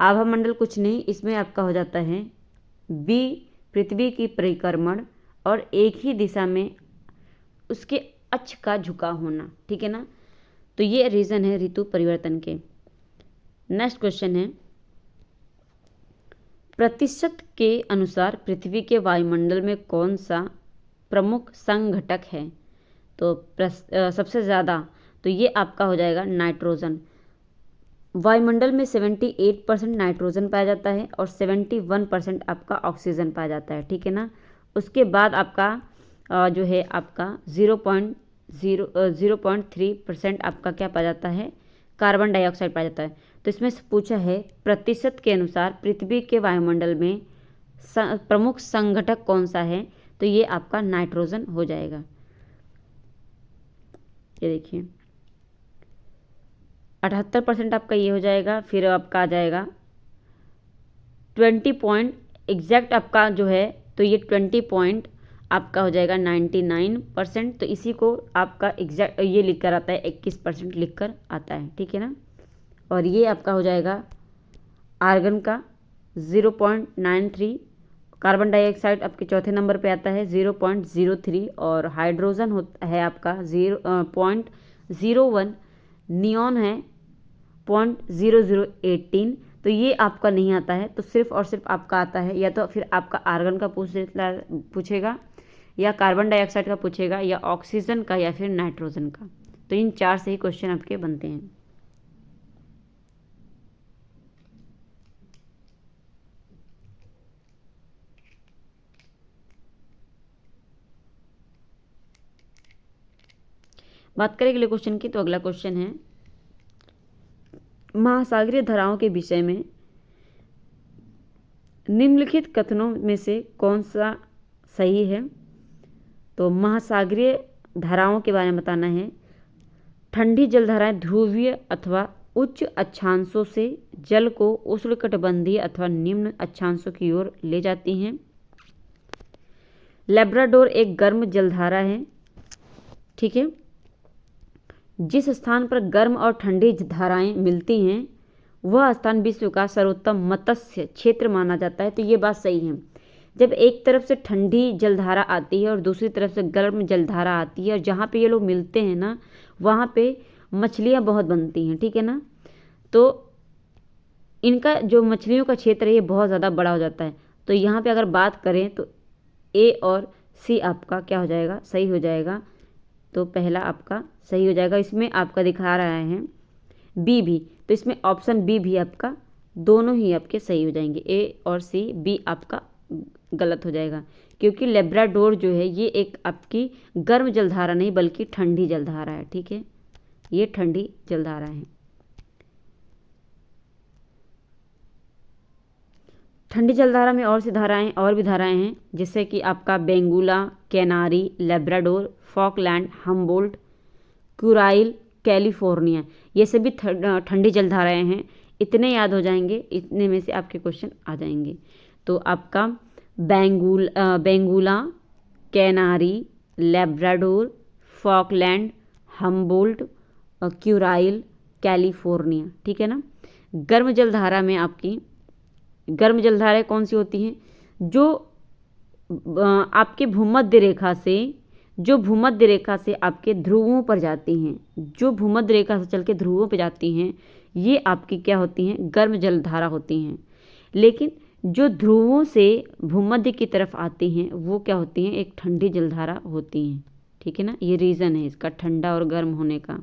आभा मंडल कुछ नहीं, इसमें आपका हो जाता है बी पृथ्वी की परिक्रमण और एक ही दिशा में उसके अक्ष का झुकाव होना, ठीक है ना। तो ये रीज़न है ऋतु परिवर्तन के। नेक्स्ट क्वेश्चन है प्रतिशत के अनुसार पृथ्वी के वायुमंडल में कौन सा प्रमुख संघटक है। तो सबसे ज़्यादा तो ये आपका हो जाएगा नाइट्रोजन। वायुमंडल में 78% नाइट्रोजन पाया जाता है और 71% आपका ऑक्सीजन पाया जाता है, ठीक है ना। उसके बाद आपका जो है आपका 0.3% आपका क्या पाया जाता है, कार्बन डाइऑक्साइड पाया जाता है। तो इसमें से पूछा है प्रतिशत के अनुसार पृथ्वी के वायुमंडल में प्रमुख संघटक कौन सा है। तो ये आपका नाइट्रोजन हो जाएगा। ये देखिए 78% आपका ये हो जाएगा। फिर आपका आ जाएगा 20 पॉइंट एग्जैक्ट आपका जो है, तो ये 20 पॉइंट आपका हो जाएगा 99%। तो इसी को आपका एग्जैक्ट ये लिख कर आता है 21% लिख कर आता है, ठीक है ना। और ये आपका हो जाएगा आर्गन का 0.93, कार्बन डाइऑक्साइड आपके चौथे नंबर पे आता है 0.03 और हाइड्रोजन होता है आपका 0.01, नियॉन है 0.0018। तो ये आपका नहीं आता है, तो सिर्फ और सिर्फ आपका आता है या तो फिर आपका आर्गन का पूछेगा या कार्बन डाइऑक्साइड का पूछेगा, या ऑक्सीजन का, या फिर नाइट्रोजन का। तो इन 4 से ही क्वेश्चन आपके बनते हैं। बात करें अगले क्वेश्चन की, तो अगला क्वेश्चन है महासागरीय धाराओं के विषय में निम्नलिखित कथनों में से कौन सा सही है। तो महासागरीय धाराओं के बारे में बताना है। ठंडी जलधाराएं ध्रुवीय अथवा उच्च अक्षांशों से जल को उष्णकटिबंधीय अथवा निम्न अक्षांशों की ओर ले जाती हैं। लेब्राडोर एक गर्म जलधारा है, ठीक है। जिस स्थान पर गर्म और ठंडी धाराएं मिलती हैं वह स्थान विश्व का सर्वोत्तम मत्स्य क्षेत्र माना जाता है। तो ये बात सही है। जब एक तरफ से ठंडी जलधारा आती है और दूसरी तरफ से गर्म जलधारा आती है, और जहाँ पे ये लोग मिलते हैं ना, वहाँ पे मछलियाँ बहुत बनती हैं, ठीक है ना। तो इनका जो मछलियों का क्षेत्र है ये बहुत ज़्यादा बड़ा हो जाता है। तो यहाँ पे अगर बात करें तो ए और सी आपका क्या हो जाएगा, सही हो जाएगा। तो पहला आपका सही हो जाएगा। इसमें आपका दिखा रहा है बी भी, तो इसमें ऑप्शन बी भी आपका, दोनों ही आपके सही हो जाएंगे। ए और सी, बी आपका गलत हो जाएगा, क्योंकि लेब्राडोर जो है ये एक आपकी गर्म जलधारा नहीं बल्कि ठंडी जलधारा है, ठीक है। ये ठंडी जलधारा है। ठंडी जलधारा में और भी धाराएं हैं, जैसे कि आपका Benguela, Canary, Labrador, Falkland, Humboldt, Kuril, California, ये सभी ठंडी जलधाराएं हैं। इतने याद हो जाएंगे, इतने में से आपके क्वेश्चन आ जाएंगे। तो आपका Benguela, Canary, Labrador, Falkland, Humboldt, Kuril, California, ठीक है ना। गर्म जलधारा में आपकी गर्म जलधाराएं कौन सी होती हैं, जो आपके भूमध्य रेखा से आपके ध्रुवों पर जाती हैं, जो भूमध्य रेखा से चल के ध्रुवों पर जाती हैं, ये आपकी क्या होती हैं, गर्म जलधारा होती हैं। लेकिन जो ध्रुवों से भूमध्य की तरफ आती हैं वो क्या होती हैं, एक ठंडी जलधारा होती हैं, ठीक है ना। ये रीज़न है इसका ठंडा और गर्म होने का।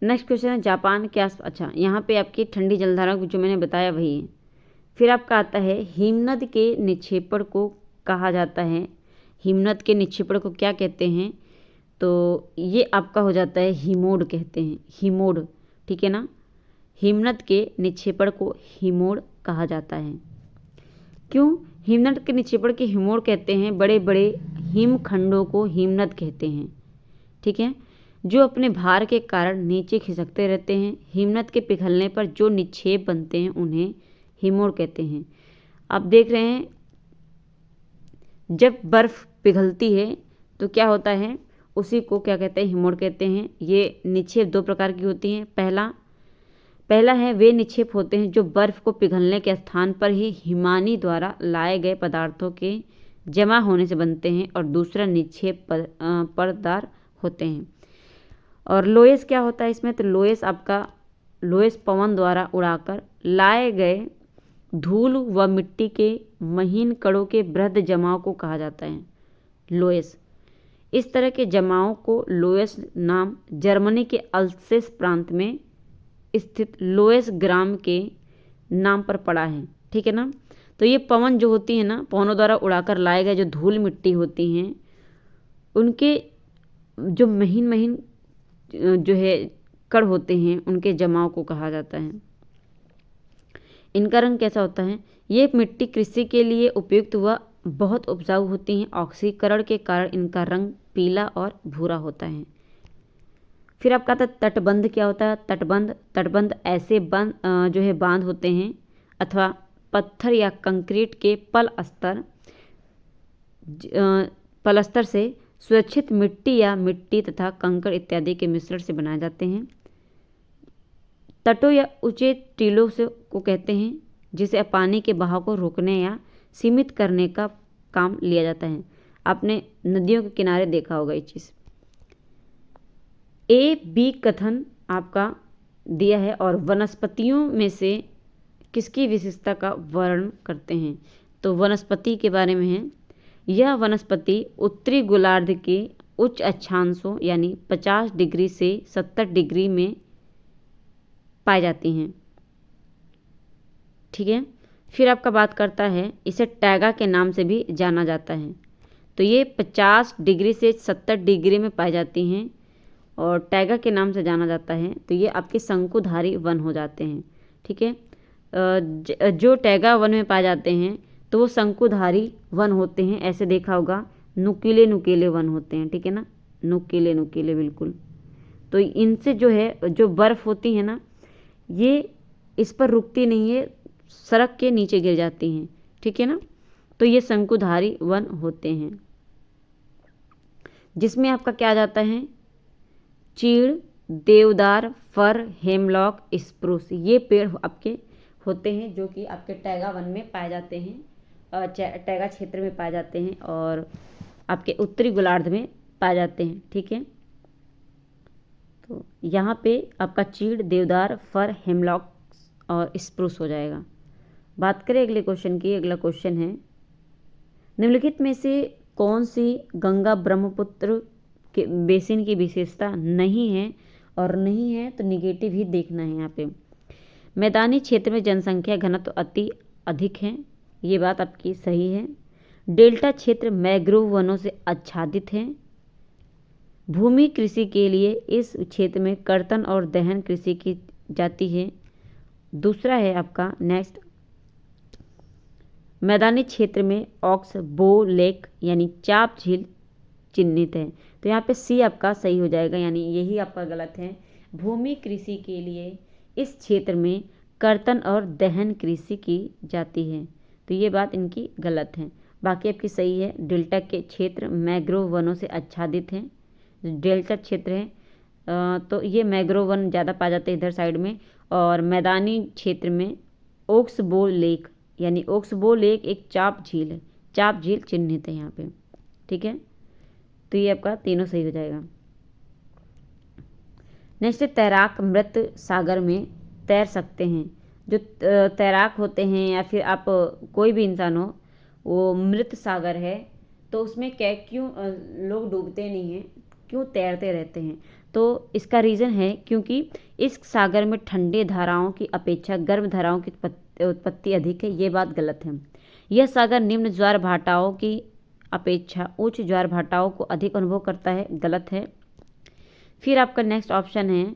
नेक्स्ट क्वेश्चन है जापान के आस, अच्छा यहाँ पे आपकी ठंडी जलधारा जो मैंने बताया वही है। फिर आपका आता है हिमनद के निक्षेपण को कहा जाता है। हिमनद के निक्षेपण को क्या कहते हैं, तो ये आपका हो जाता है हिमोड कहते हैं, हिमोड, ठीक है ना। हिमनद के निक्षेपण को हिमोड कहा जाता है। क्यों हिमनद के निक्षेपण के हिमोड कहते हैं, बड़े बड़े हिमखंडों को हिमनद कहते हैं, ठीक है, जो अपने भार के कारण नीचे खिसकते रहते हैं। हिमनद के पिघलने पर जो निक्षेप बनते हैं उन्हें हिमोड कहते हैं। आप देख रहे हैं जब बर्फ़ पिघलती है तो क्या होता है, उसी को क्या कहते हैं, हिमोड कहते हैं। ये निक्षेप दो प्रकार की होती हैं। पहला है वे निक्षेप होते हैं जो बर्फ़ को पिघलने के स्थान पर ही हिमानी द्वारा लाए गए पदार्थों के जमा होने से बनते हैं, और दूसरा निक्षेप परतदार होते हैं। और लोएस क्या होता है इसमें, तो लोएस पवन द्वारा उड़ाकर लाए गए धूल व मिट्टी के महीन कणों के बृहद जमाव को कहा जाता है लोएस। इस तरह के जमाव को लोएस नाम जर्मनी के अल्सेस प्रांत में स्थित लोएस ग्राम के नाम पर पड़ा है, ठीक है ना। तो ये पवन जो होती है ना, पवनों द्वारा उड़ाकर लाए गए जो धूल मिट्टी होती हैं, उनके जो महीन महीन जो है कण होते हैं, उनके जमाव को कहा जाता है। इनका रंग कैसा होता है, ये मिट्टी कृषि के लिए उपयुक्त व बहुत उपजाऊ होती हैं। ऑक्सीकरण के कारण इनका रंग पीला और भूरा होता है। फिर आपका तटबंध क्या होता है, तटबंध ऐसे जो है बांध होते हैं अथवा पत्थर या कंक्रीट के पलस्तर से सुरक्षित मिट्टी तथा कंकड़ इत्यादि के मिश्रण से बनाए जाते हैं। तटों या ऊंचे टीलों से को कहते हैं जिसे पानी के बहाव को रोकने या सीमित करने का काम लिया जाता है। आपने नदियों के किनारे देखा होगा ये चीज़। ए बी कथन आपका दिया है और वनस्पतियों में से किसकी विशेषता का वर्णन करते हैं। तो वनस्पति के बारे में है। यह वनस्पति उत्तरी गोलार्ध के उच्च अक्षांशों यानी 50 डिग्री से 70 डिग्री में पाई जाती हैं। ठीक है। फिर आपका बात करता है, इसे टैगा के नाम से भी जाना जाता है। तो ये 50 डिग्री से 70 डिग्री में पाई जाती हैं और टैगा के नाम से जाना जाता है। तो ये आपके शंकुधारी वन हो जाते हैं। ठीक है। जो टैगा वन में पाए जाते हैं तो वो शंकुधारी वन होते हैं। ऐसे देखा होगा, नुकीले नुकीले वन होते हैं। ठीक है ना, नुकीले नुकीले बिल्कुल। तो इनसे जो है, जो बर्फ़ होती है ना, ये इस पर रुकती नहीं है, सड़क के नीचे गिर जाती हैं। ठीक है ना। तो ये शंकुधारी वन होते हैं, जिसमें आपका क्या आ जाता है, चीड़, देवदार, फर, हेमलॉक, स्प्रूस, ये पेड़ आपके होते हैं जो कि आपके टैगा वन में पाए जाते हैं, टैगा क्षेत्र में पाए जाते हैं और आपके उत्तरी गोलार्ध में पाए जाते हैं। ठीक है। तो यहाँ पे आपका चीड़, देवदार, फर, हेमलॉक और स्प्रूस हो जाएगा। बात करें अगले क्वेश्चन की। अगला क्वेश्चन है, निम्नलिखित में से कौन सी गंगा ब्रह्मपुत्र के बेसिन की विशेषता नहीं है, और नहीं है तो निगेटिव ही देखना है यहाँ पे। मैदानी क्षेत्र में जनसंख्या घनत्व अति अधिक है, ये बात आपकी सही है। डेल्टा क्षेत्र मैंग्रोव वनों से आच्छादित है। भूमि कृषि के लिए इस क्षेत्र में कर्तन और दहन कृषि की जाती है। दूसरा है आपका नेक्स्ट, मैदानी क्षेत्र में ऑक्स बो लेक यानी चाप झील चिन्हित है। तो यहाँ पे सी आपका सही हो जाएगा, यानी यही आपका गलत है। भूमि कृषि के लिए इस क्षेत्र में कर्तन और दहन कृषि की जाती है। तो ये बात इनकी गलत है, बाकी आपकी सही है। डेल्टा के क्षेत्र मैंग्रोव वनों से आच्छादित हैं। डेल्टा क्षेत्र है तो ये मैंग्रोव वन ज़्यादा पाए जाते हैं इधर साइड में, और मैदानी क्षेत्र में ओक्सबो लेक यानी ओक्सबो लेक एक चाप झील है, चाप झील चिन्हित है यहाँ पे। ठीक है। तो ये आपका तीनों सही हो जाएगा। नेक्स्ट, तैराक मृत सागर में तैर सकते हैं। जो तैराक होते हैं या फिर आप कोई भी इंसान हो, वो मृत सागर है तो उसमें क्यों लोग डूबते नहीं हैं, क्यों तैरते रहते हैं। तो इसका रीज़न है क्योंकि इस सागर में ठंडे धाराओं की अपेक्षा गर्म धाराओं की उत्पत्ति अधिक है। ये बात गलत है। यह सागर निम्न ज्वार भाटाओं की अपेक्षा उच्च ज्वार भाटाओं को अधिक अनुभव करता है, गलत है। फिर आपका नेक्स्ट ऑप्शन है,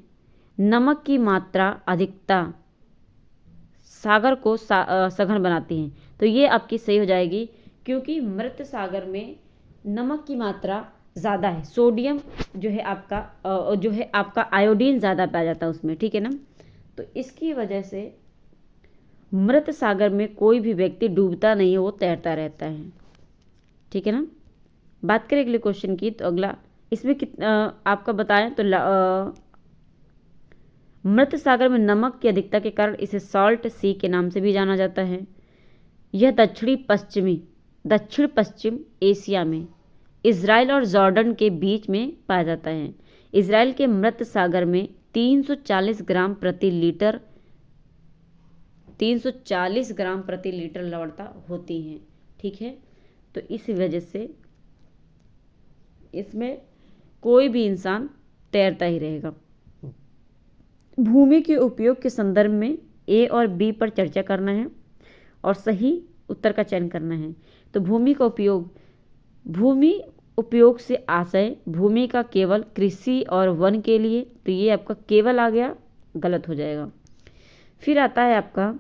नमक की मात्रा अधिकता सागर को सघन बनाती है। तो ये आपकी सही हो जाएगी, क्योंकि मृत सागर में नमक की मात्रा ज़्यादा है। सोडियम जो है आपका आयोडीन ज़्यादा पाया जाता है उसमें। ठीक है ना। तो इसकी वजह से मृत सागर में कोई भी व्यक्ति डूबता नहीं है, वो तैरता रहता है। ठीक है ना। बात करें अगले क्वेश्चन की, तो अगला इसमें आपका बताएं तो मृत सागर में नमक की अधिकता के कारण इसे सॉल्ट सी के नाम से भी जाना जाता है। यह दक्षिण पश्चिम एशिया में इज़राइल और जॉर्डन के बीच में पाया जाता है। इज़राइल के मृत सागर में 340 ग्राम प्रति लीटर लवणता होती हैं। ठीक है। तो इस वजह से इसमें कोई भी इंसान तैरता ही रहेगा। भूमि के उपयोग के संदर्भ में ए और बी पर चर्चा करना है और सही उत्तर का चयन करना है। तो भूमि उपयोग से आशय भूमि का केवल कृषि और वन के लिए, तो ये आपका केवल आ गया, गलत हो जाएगा। फिर आता है आपका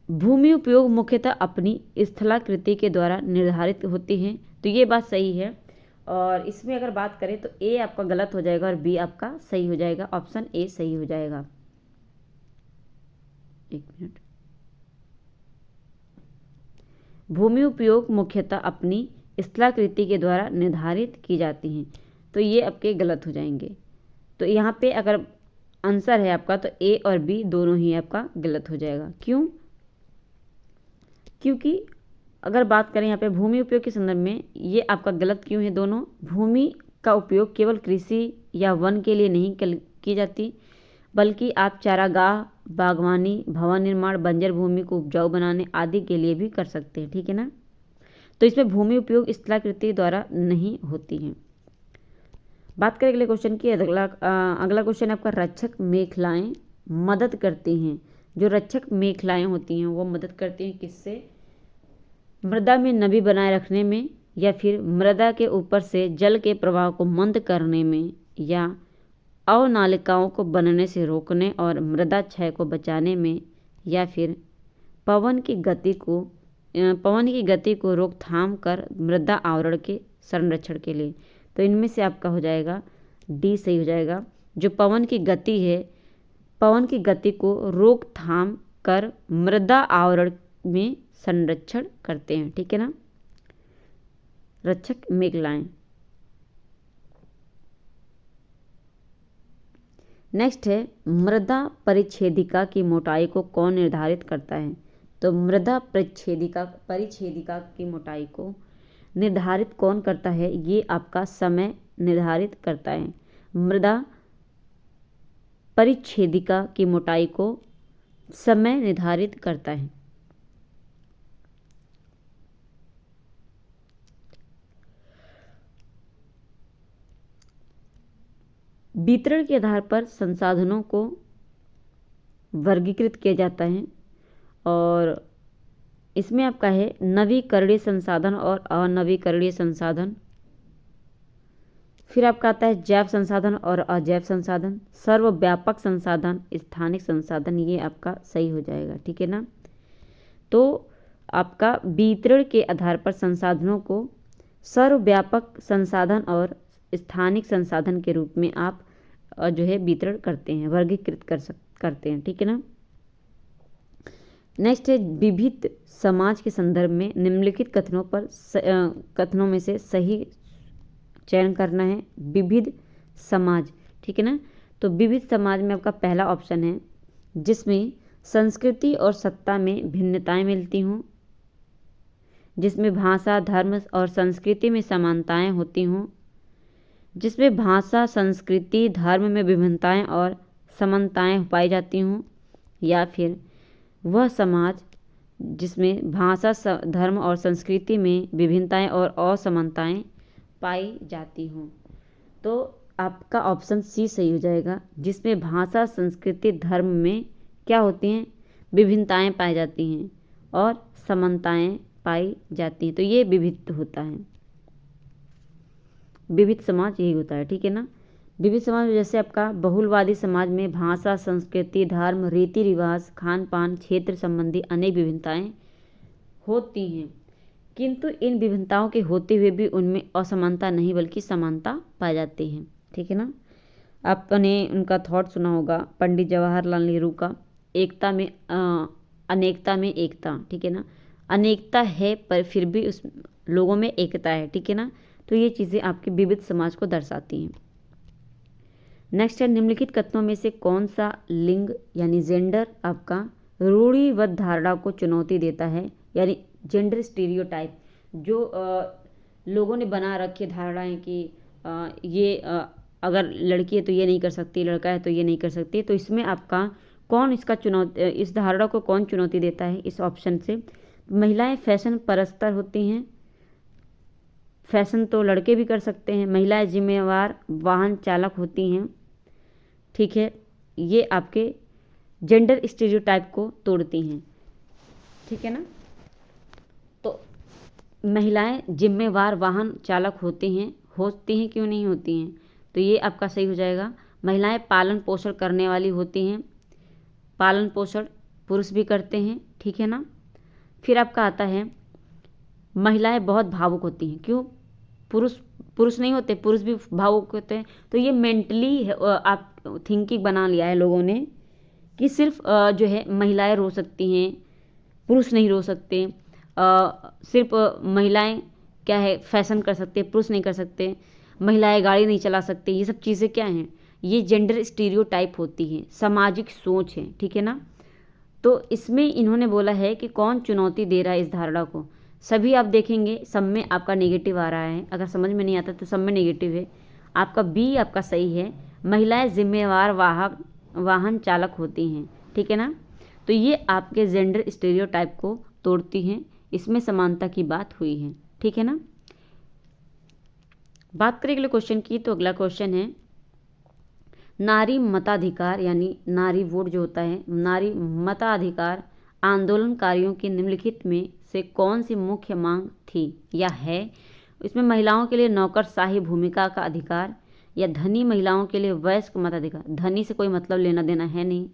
भूमि उपयोग मुख्यतः अपनी स्थलाकृति के द्वारा निर्धारित होती हैं। तो ये बात सही है, और इसमें अगर बात करें तो ए आपका गलत हो जाएगा और बी आपका सही हो जाएगा। ऑप्शन ए सही हो जाएगा। एक मिनट। भूमि उपयोग मुख्यतः अपनी स्थलाकृति के द्वारा निर्धारित की जाती हैं, तो ये आपके गलत हो जाएंगे। तो यहाँ पे अगर आंसर है आपका तो ए और बी दोनों ही आपका गलत हो जाएगा। क्यों? क्योंकि अगर बात करें यहाँ पे भूमि उपयोग के संदर्भ में, ये आपका गलत क्यों है दोनों। भूमि का उपयोग केवल कृषि या वन के लिए नहीं की जाती, बल्कि आप चारागाह, बागवानी, भवन निर्माण, बंजर भूमि को उपजाऊ बनाने आदि के लिए भी कर सकते हैं। ठीक है ना। तो इसमें भूमि उपयोग स्थलाकृति द्वारा नहीं होती है। बात करें अगले क्वेश्चन की। अगला क्वेश्चन आपका, रक्षक मेखलाएं मदद करती हैं। जो रक्षक मेखलाएं होती हैं वो मदद करती हैं किससे? मृदा में नमी बनाए रखने में, या फिर मृदा के ऊपर से जल के प्रवाह को मंद करने में, या अवनालिकाओं को बनने से रोकने और मृदा क्षय को बचाने में, या फिर पवन की गति को रोकथाम कर मृदा आवरण के संरक्षण के लिए। तो इनमें से आपका हो जाएगा डी सही हो जाएगा। जो पवन की गति है, पवन की गति को रोकथाम कर मृदा आवरण में संरक्षण करते हैं। ठीक है ना। रक्षक मेखलाएं। नेक्स्ट है, मृदा परिच्छेदिका की मोटाई को कौन निर्धारित करता है? तो मृदा परिच्छेदिका की मोटाई को निर्धारित कौन करता है? ये आपका समय निर्धारित करता है। मृदा परिच्छेदिका की मोटाई को समय निर्धारित करता है। वितरण के आधार पर संसाधनों को वर्गीकृत किया जाता है, और इसमें आपका है नवीकरणीय संसाधन और अनवीकरणीय संसाधन। फिर आपका आता है जैव संसाधन और अजैव संसाधन, सर्वव्यापक संसाधन, स्थानिक संसाधन। ये आपका सही हो जाएगा। ठीक है ना। तो आपका वितरण के आधार पर संसाधनों को सर्वव्यापक संसाधन और स्थानिक संसाधन के रूप में आप जो है वितरण करते हैं, वर्गीकृत करते हैं। ठीक है ना। नेक्स्ट है, विविध समाज के संदर्भ में निम्नलिखित कथनों में से सही चयन करना है। विविध समाज। ठीक है ना। तो विविध समाज में आपका पहला ऑप्शन है, जिसमें संस्कृति और सत्ता में भिन्नताएं मिलती हों, जिसमें भाषा, धर्म और संस्कृति में समानताएं होती हों, जिसमें भाषा, संस्कृति, धर्म में विभिन्नताएं और समानताएं पाई जाती हों, या फिर वह समाज जिसमें भाषा, धर्म और संस्कृति में विभिन्नताएं और असमानताएं पाई जाती हों। तो आपका ऑप्शन सी सही हो जाएगा, जिसमें भाषा, संस्कृति, धर्म में क्या होती हैं? विभिन्नताएं पाई जाती हैं और समानताएं पाई जाती हैं। तो ये विविध होता है, विविध समाज यही होता है। ठीक है ना। विविध समाज जैसे आपका बहुलवादी समाज में भाषा, संस्कृति, धर्म, रीति रिवाज, खान पान, क्षेत्र संबंधी अनेक विभिन्नताएं होती हैं, किंतु इन विभिन्नताओं के होते हुए भी उनमें असमानता नहीं बल्कि समानता पाई जाती है। ठीक है ना। आपने उनका थॉट सुना होगा, पंडित जवाहरलाल नेहरू का, एकता में अनेकता में एकता। ठीक है ना। अनेकता है पर फिर भी उस लोगों में एकता है। ठीक है ना। तो ये चीज़ें आपके विविध समाज को दर्शाती हैं। नेक्स्ट है, निम्नलिखित कथनों में से कौन सा लिंग यानी जेंडर आपका रूढ़िबद्ध धारणा को चुनौती देता है? यानी जेंडर स्टीरियोटाइप, जो लोगों ने बना रखी धारणाएं कि अगर लड़की है तो ये नहीं कर सकती, लड़का है तो ये नहीं कर सकती। तो इसमें आपका कौन इस धारणा को कौन चुनौती देता है? इस ऑप्शन से महिलाएं फैशन परस्तर होती हैं, फैशन तो लड़के भी कर सकते हैं। महिलाएं जिम्मेवार वाहन चालक होती हैं। ठीक है। ये आपके जेंडर स्टीरियोटाइप को तोड़ती हैं। ठीक है ना। तो महिलाएं जिम्मेवार वाहन चालक होती हैं क्यों नहीं होती हैं? तो ये आपका सही हो जाएगा। महिलाएं पालन पोषण करने वाली होती हैं, पालन पोषण पुरुष भी करते हैं। ठीक है ना। फिर आपका आता है महिलाएं बहुत भावुक होती हैं। क्यों? पुरुष नहीं होते, पुरुष भी भावुक होते हैं। तो ये मेंटली आप थिंकिंग बना लिया है लोगों ने कि सिर्फ जो है महिलाएं रो सकती हैं, पुरुष नहीं रो सकते। सिर्फ महिलाएं क्या है फैशन कर सकते हैं, पुरुष नहीं कर सकते। महिलाएं गाड़ी नहीं चला सकती। ये सब चीज़ें क्या हैं? ये जेंडर स्टीरियोटाइप होती हैं, सामाजिक सोच है। ठीक है ना। तो इसमें इन्होंने बोला है कि कौन चुनौती दे रहा है इस धारणा को। सभी आप देखेंगे सब में आपका नेगेटिव आ रहा है। अगर समझ में नहीं आता तो सब में नेगेटिव है। आपका बी आपका सही है, महिलाएं जिम्मेवार वाहन चालक होती हैं, ठीक है ना। तो ये आपके जेंडर स्टेरियोटाइप को तोड़ती हैं, इसमें समानता की बात हुई है, ठीक है ना। बात करें अगले क्वेश्चन की, तो अगला क्वेश्चन है नारी मताधिकार यानी नारी वोट जो होता है, नारी मताधिकार आंदोलनकारियों की निम्नलिखित में से कौन सी मुख्य मांग थी या है। इसमें महिलाओं के लिए नौकरशाही भूमिका का अधिकार, या धनी महिलाओं के लिए वयस्क मताधिकार, धनी से कोई मतलब लेना देना है नहीं।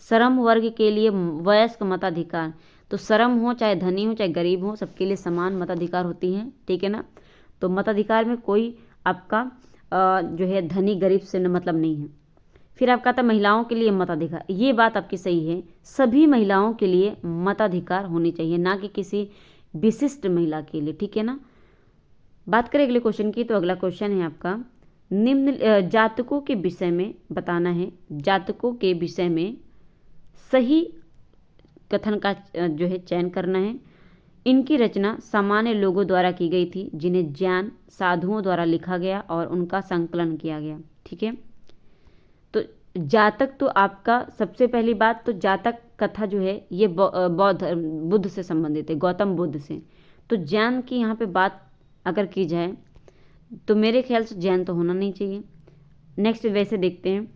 श्रम वर्ग के लिए वयस्क मताधिकार, तो श्रम हो चाहे धनी हो चाहे गरीब हो, सबके लिए समान मताधिकार होती हैं, ठीक है ना। तो मताधिकार में कोई आपका जो है धनी गरीब से मतलब नहीं है। फिर आपका था महिलाओं के लिए मताधिकार, ये बात आपकी सही है, सभी महिलाओं के लिए मताधिकार होनी चाहिए, ना कि किसी विशिष्ट महिला के लिए, ठीक है ना। बात करें अगले क्वेश्चन की, तो अगला क्वेश्चन है आपका निम्न जातकों के विषय में बताना है, जातकों के विषय में सही कथन का जो है चयन करना है। इनकी रचना सामान्य लोगों द्वारा की गई थी, जिन्हें जैन साधुओं द्वारा लिखा गया और उनका संकलन किया गया, ठीक है। तो जातक तो आपका सबसे पहली बात, तो जातक कथा जो है ये बौद्ध बुद्ध से संबंधित है, गौतम बुद्ध से। तो जैन की यहाँ पे बात अगर की जाए तो मेरे ख्याल से जैन तो होना नहीं चाहिए। नेक्स्ट वैसे देखते हैं,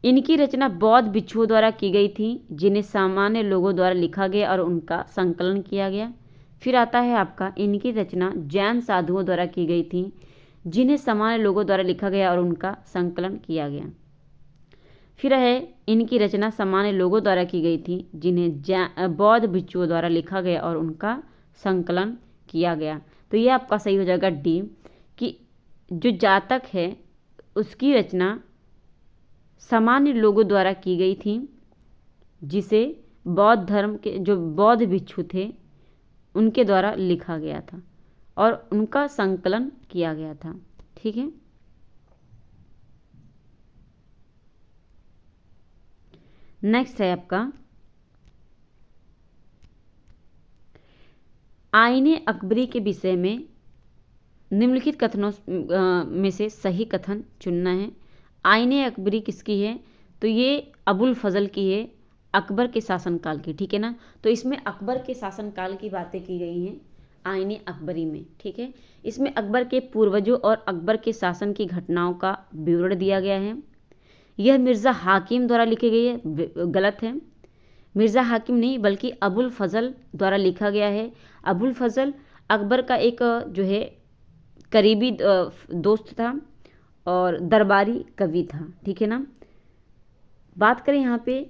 इनकी रचना बौद्ध भिक्षुओं द्वारा की गई थी, जिन्हें सामान्य लोगों द्वारा लिखा गया और उनका संकलन किया गया। फिर आता है आपका इनकी रचना जैन साधुओं द्वारा की गई थी, जिन्हें सामान्य लोगों द्वारा लिखा गया और उनका संकलन किया गया। फिर है इनकी रचना सामान्य लोगों द्वारा की गई थी, जिन्हें बौद्ध भिक्षुओं द्वारा लिखा गया और उनका संकलन किया गया। तो ये आपका सही हो जाएगा डी, कि जो जातक है उसकी रचना सामान्य लोगों द्वारा की गई थी, जिसे बौद्ध धर्म के जो बौद्ध भिक्षु थे उनके द्वारा लिखा गया था और उनका संकलन किया गया था, ठीक है। नेक्स्ट है आपका आईने अकबरी के विषय में निम्नलिखित कथनों में से सही कथन चुनना है। आईने अकबरी किसकी है, तो ये अबुल फजल की है, अकबर के शासनकाल की, ठीक है ना। तो इसमें अकबर के शासनकाल की बातें की गई हैं आईने अकबरी में, ठीक है। इसमें अकबर के पूर्वजों और अकबर के शासन की घटनाओं का विवरण दिया गया है। यह मिर्ज़ा हाकिम द्वारा लिखी गई है, गलत है, मिर्ज़ा हाकिम नहीं बल्कि अबुल फजल द्वारा लिखा गया है। अबुल फजल अकबर का एक जो है करीबी दोस्त था और दरबारी कवि था, ठीक है ना। बात करें यहाँ पे,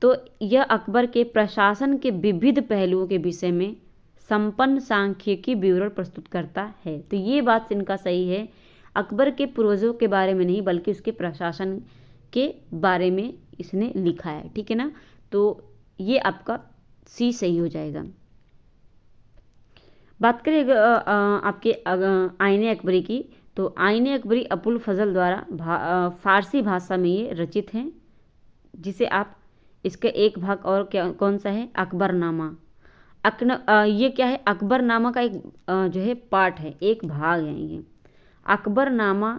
तो यह अकबर के प्रशासन के विविध पहलुओं के विषय में संपन्न सांख्यिकी विवरण प्रस्तुत करता है। तो ये बात इनका सही है, अकबर के पूर्वजों के बारे में नहीं बल्कि उसके प्रशासन के बारे में इसने लिखा है, ठीक है ना। तो ये आपका सी सही हो जाएगा। बात करें आपके आईने अकबरी की, तो आईने अकबरी अबुल फजल द्वारा फारसी भाषा में ये रचित है, जिसे आप इसका एक भाग और क्या कौन सा है, अकबरनामा। ये क्या है, अकबरनामा का एक जो है पार्ट है, एक भाग है ये। अकबरनामा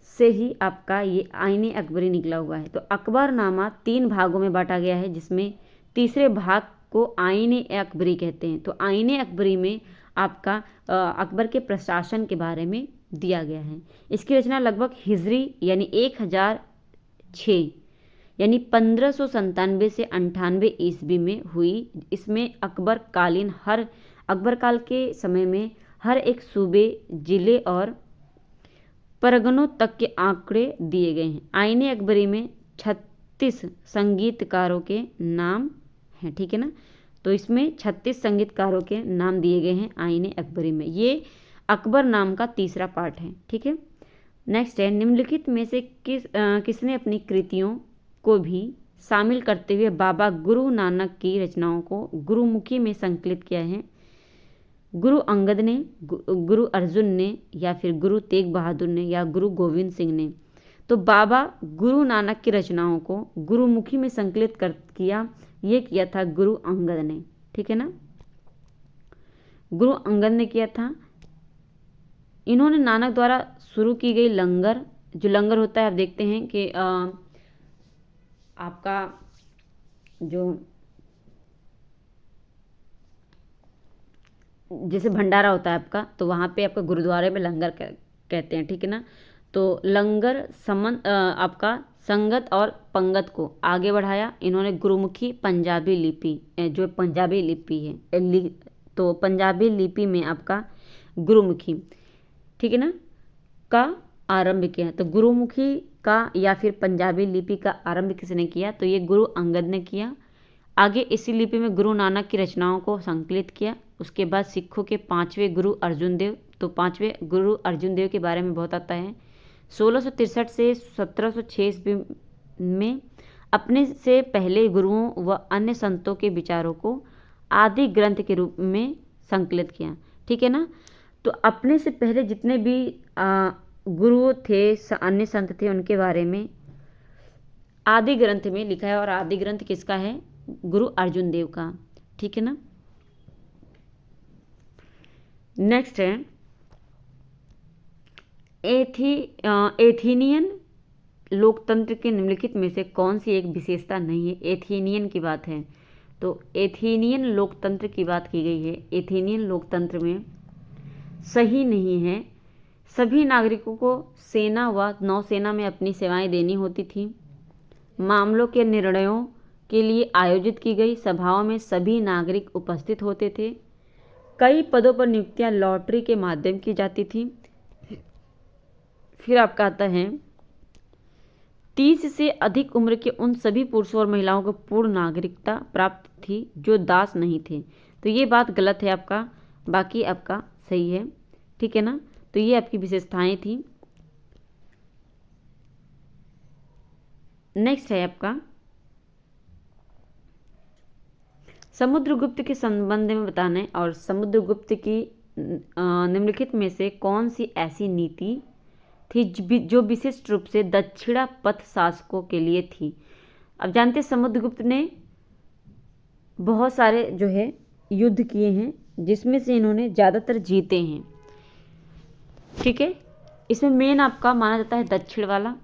से ही आपका ये आईने अकबरी निकला हुआ है। तो अकबरनामा 3 भागों में बांटा गया है, जिसमें तीसरे भाग को आईने अकबरी कहते हैं। तो आईने अकबरी में आपका अकबर के प्रशासन के बारे में दिया गया है। इसकी रचना लगभग हिजरी यानी 1006 यानी 1597 से 98 ईस्वी में हुई। इसमें अकबर काल के समय में हर एक सूबे, जिले और परगनों तक के आंकड़े दिए गए हैं। आईने अकबरी में 36 संगीतकारों के नाम हैं, ठीक है ना। तो इसमें 36 संगीतकारों के नाम दिए गए हैं आईने अकबरी में। ये अकबर नाम का तीसरा पार्ट है, ठीक है। नेक्स्ट है निम्नलिखित में से किसने अपनी कृतियों को भी शामिल करते हुए बाबा गुरु नानक की रचनाओं को गुरुमुखी में संकलित किया है। गुरु अंगद ने, गुरु अर्जुन ने, या फिर गुरु तेग बहादुर ने, या गुरु गोविंद सिंह ने। तो बाबा गुरु नानक की रचनाओं को गुरुमुखी में संकलित किया था गुरु अंगद ने, ठीक है ना। गुरु अंगद ने किया था। इन्होंने नानक द्वारा शुरू की गई लंगर, जो लंगर होता है आप देखते हैं कि आपका जो जैसे भंडारा होता है आपका, तो वहाँ पे आपका गुरुद्वारे में लंगर कहते हैं, ठीक है ना। तो लंगर आपका संगत और पंगत को आगे बढ़ाया इन्होंने गुरुमुखी पंजाबी लिपि, जो पंजाबी लिपि है तो पंजाबी लिपि में आपका गुरुमुखी, ठीक है ना, का आरंभ किया। तो गुरुमुखी का या फिर पंजाबी लिपि का आरंभ किसने किया, तो ये गुरु अंगद ने किया। आगे इसी लिपि में गुरु नानक की रचनाओं को संकलित किया। उसके बाद सिखों के 5वें गुरु अर्जुन देव, तो 5वें गुरु अर्जुन देव के बारे में बहुत आता है। 1663 से 1706 ईस्वी में अपने से पहले गुरुओं व अन्य संतों के विचारों को आदि ग्रंथ के रूप में संकलित किया, ठीक है ना। तो अपने से पहले जितने भी गुरु थे, अन्य संत थे, उनके बारे में आदि ग्रंथ में लिखा है। और आदि ग्रंथ किसका है, गुरु अर्जुन देव का, ठीक है ना। नेक्स्ट है एथेनियन लोकतंत्र के निम्नलिखित में से कौन सी एक विशेषता नहीं है। एथेनियन की बात है, तो एथेनियन लोकतंत्र की बात की गई है। एथेनियन लोकतंत्र में सही नहीं है, सभी नागरिकों को सेना व नौसेना में अपनी सेवाएं देनी होती थी। मामलों के निर्णयों के लिए आयोजित की गई सभाओं में सभी नागरिक उपस्थित होते थे। कई पदों पर नियुक्तियां लॉटरी के माध्यम की जाती थी। फिर आपका आता है 30 से अधिक उम्र के उन सभी पुरुषों और महिलाओं को पूर्ण नागरिकता प्राप्त थी जो दास नहीं थे। तो ये बात गलत है आपका, बाकी आपका सही है, ठीक है ना। तो ये आपकी विशेषताएं थी। नेक्स्ट है आपका समुद्रगुप्त के संबंध में बताना है। और समुद्रगुप्त की निम्नलिखित में से कौन सी ऐसी नीति थी जो विशिष्ट रूप से दक्षिणा पथ शासकों के लिए थी। अब जानते हैं समुद्रगुप्त ने बहुत सारे जो है युद्ध किए हैं, जिसमें से इन्होंने ज़्यादातर जीते हैं, ठीक है। इसमें मेन आपका माना जाता है दक्षिण वाला।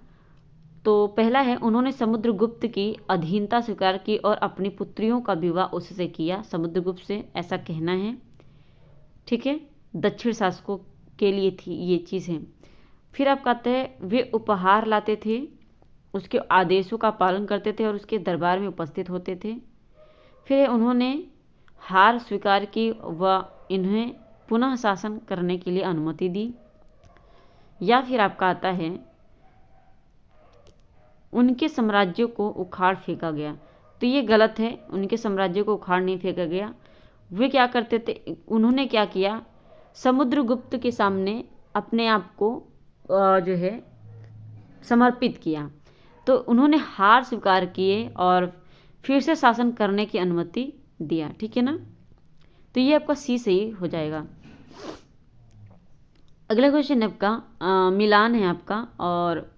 तो पहला है उन्होंने समुद्रगुप्त की अधीनता स्वीकार की और अपनी पुत्रियों का विवाह उससे किया, समुद्रगुप्त से, ऐसा कहना है, ठीक है। दक्षिण शासकों के लिए थी ये चीज़ें। फिर आप कहते हैं वे उपहार लाते थे, उसके आदेशों का पालन करते थे और उसके दरबार में उपस्थित होते थे। फिर उन्होंने हार स्वीकार की व इन्हें पुनः शासन करने के लिए अनुमति दी। या फिर आपका आता है उनके साम्राज्यों को उखाड़ फेंका गया। तो ये गलत है, उनके साम्राज्य को उखाड़ नहीं फेंका गया। वे क्या करते थे, उन्होंने क्या किया, समुद्रगुप्त के सामने अपने आप को जो है समर्पित किया। तो उन्होंने हार स्वीकार किए और फिर से शासन करने की अनुमति दिया, ठीक है ना। तो ये आपका सी सही हो जाएगा। अगला क्वेश्चन आपका मिलान है आपका। और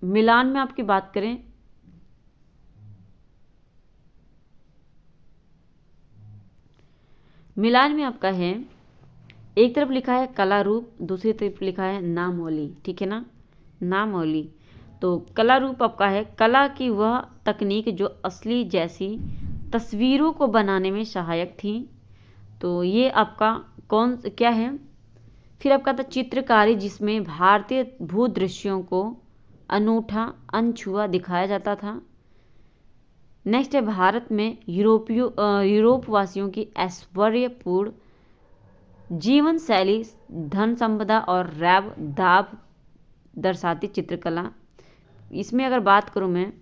मिलान में आपकी बात करें, मिलान में आपका है एक तरफ लिखा है कला रूप, दूसरी तरफ लिखा है नामौली, ठीक है ना, नामौली। तो कला रूप आपका है कला की वह तकनीक जो असली जैसी तस्वीरों को बनाने में सहायक थी। तो ये आपका कौन क्या है। फिर आपका था चित्रकारी, जिसमें भारतीय भूदृश्यों को अनूठा अनछुआ दिखाया जाता था। नेक्स्ट है भारत में यूरोपवासियों की ऐश्वर्यपूर्ण जीवन शैली, धन संपदा और रैब दाब दर्शाती चित्रकला। इसमें अगर बात करूं मैं,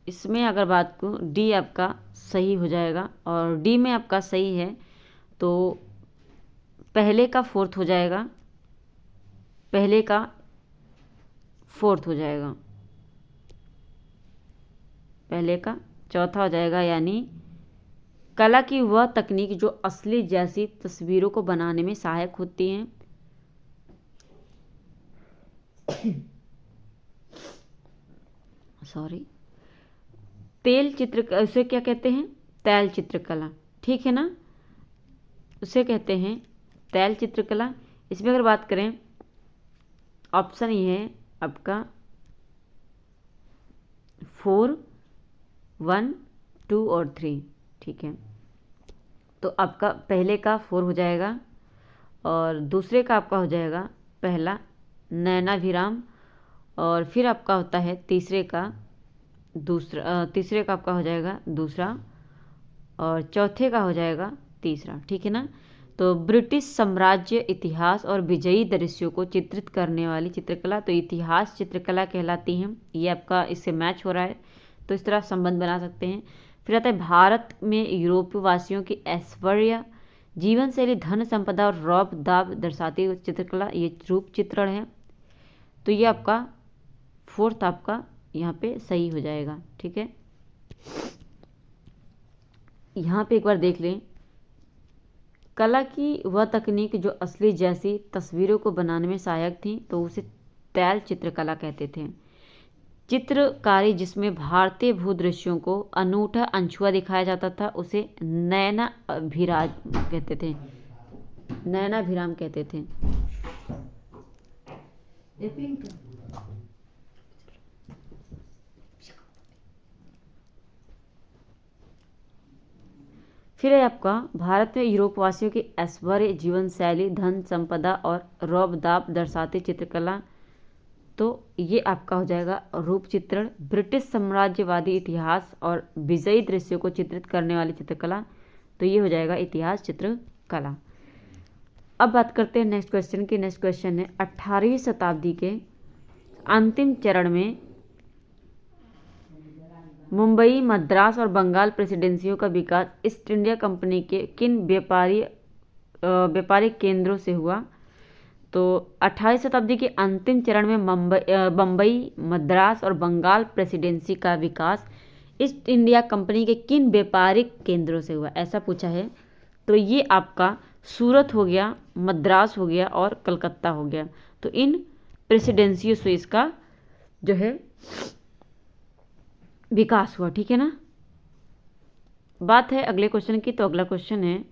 इसमें अगर बात करूं डी आपका सही हो जाएगा। और डी में आपका सही है तो पहले का फोर्थ हो जाएगा, पहले का फोर्थ हो जाएगा, पहले का चौथा हो जाएगा। यानी कला की वह तकनीक जो असली जैसी तस्वीरों को बनाने में सहायक होती हैं। सॉरी, तेल चित्र, उसे क्या कहते हैं, तैल चित्रकला, ठीक है ना। उसे कहते हैं तैल चित्रकला। इसमें अगर बात करें, ऑप्शन ये है आपका 4, 1, 2 और 3। ठीक है, तो आपका पहले का 4 हो जाएगा और दूसरे का आपका हो जाएगा पहला नैनाभिराम, और फिर आपका होता है तीसरे का आपका हो जाएगा दूसरा, और चौथे का हो जाएगा तीसरा। ठीक है ना। तो ब्रिटिश साम्राज्य इतिहास और विजयी दृश्यों को चित्रित करने वाली चित्रकला तो इतिहास चित्रकला कहलाती है। ये आपका इससे मैच हो रहा है, तो इस तरह संबंध बना सकते हैं। फिर आता है भारत में यूरोपीय वासियों की ऐश्वर्य, जीवन शैली, धन संपदा और रौब दाब दर्शाती हुई चित्रकला, ये रूप चित्रण है। तो ये आपका 4th आपका यहाँ पे सही हो जाएगा। ठीक है, यहाँ पे एक बार देख लें, कला की वह तकनीक जो असली जैसी तस्वीरों को बनाने में सहायक थी, तो उसे तैल चित्रकला कहते थे। चित्रकारी जिसमें भारतीय भूदृश्यों को अनूठा अनछुआ दिखाया जाता था, उसे नयनाभिराम कहते थे। नयनाभिराम कहते थे। फिर है आपका भारत में यूरोपवासियों की ऐश्वर्य, जीवन शैली, धन संपदा और रौब दाब दर्शाती चित्रकला, तो ये आपका हो जाएगा रूप चित्रण। ब्रिटिश साम्राज्यवादी इतिहास और विजयी दृश्यों को चित्रित करने वाली चित्रकला, तो ये हो जाएगा इतिहास चित्रकला। अब बात करते हैं नेक्स्ट क्वेश्चन की। नेक्स्ट क्वेश्चन है 18वीं शताब्दी के अंतिम चरण में मुंबई, मद्रास और बंगाल प्रेसिडेंसियों का विकास ईस्ट इंडिया कंपनी के किन व्यापारिक केंद्रों से हुआ? तो 18वीं शताब्दी के अंतिम चरण में बम्बई, मद्रास और बंगाल प्रेसिडेंसी का विकास ईस्ट इंडिया कंपनी के किन व्यापारिक केंद्रों से हुआ, ऐसा पूछा है। तो ये आपका सूरत हो गया, मद्रास हो गया और कलकत्ता हो गया। तो इन प्रेसिडेंसियों से इसका जो है विकास हुआ। ठीक है ना। बात है अगले क्वेश्चन की। तो अगला क्वेश्चन है,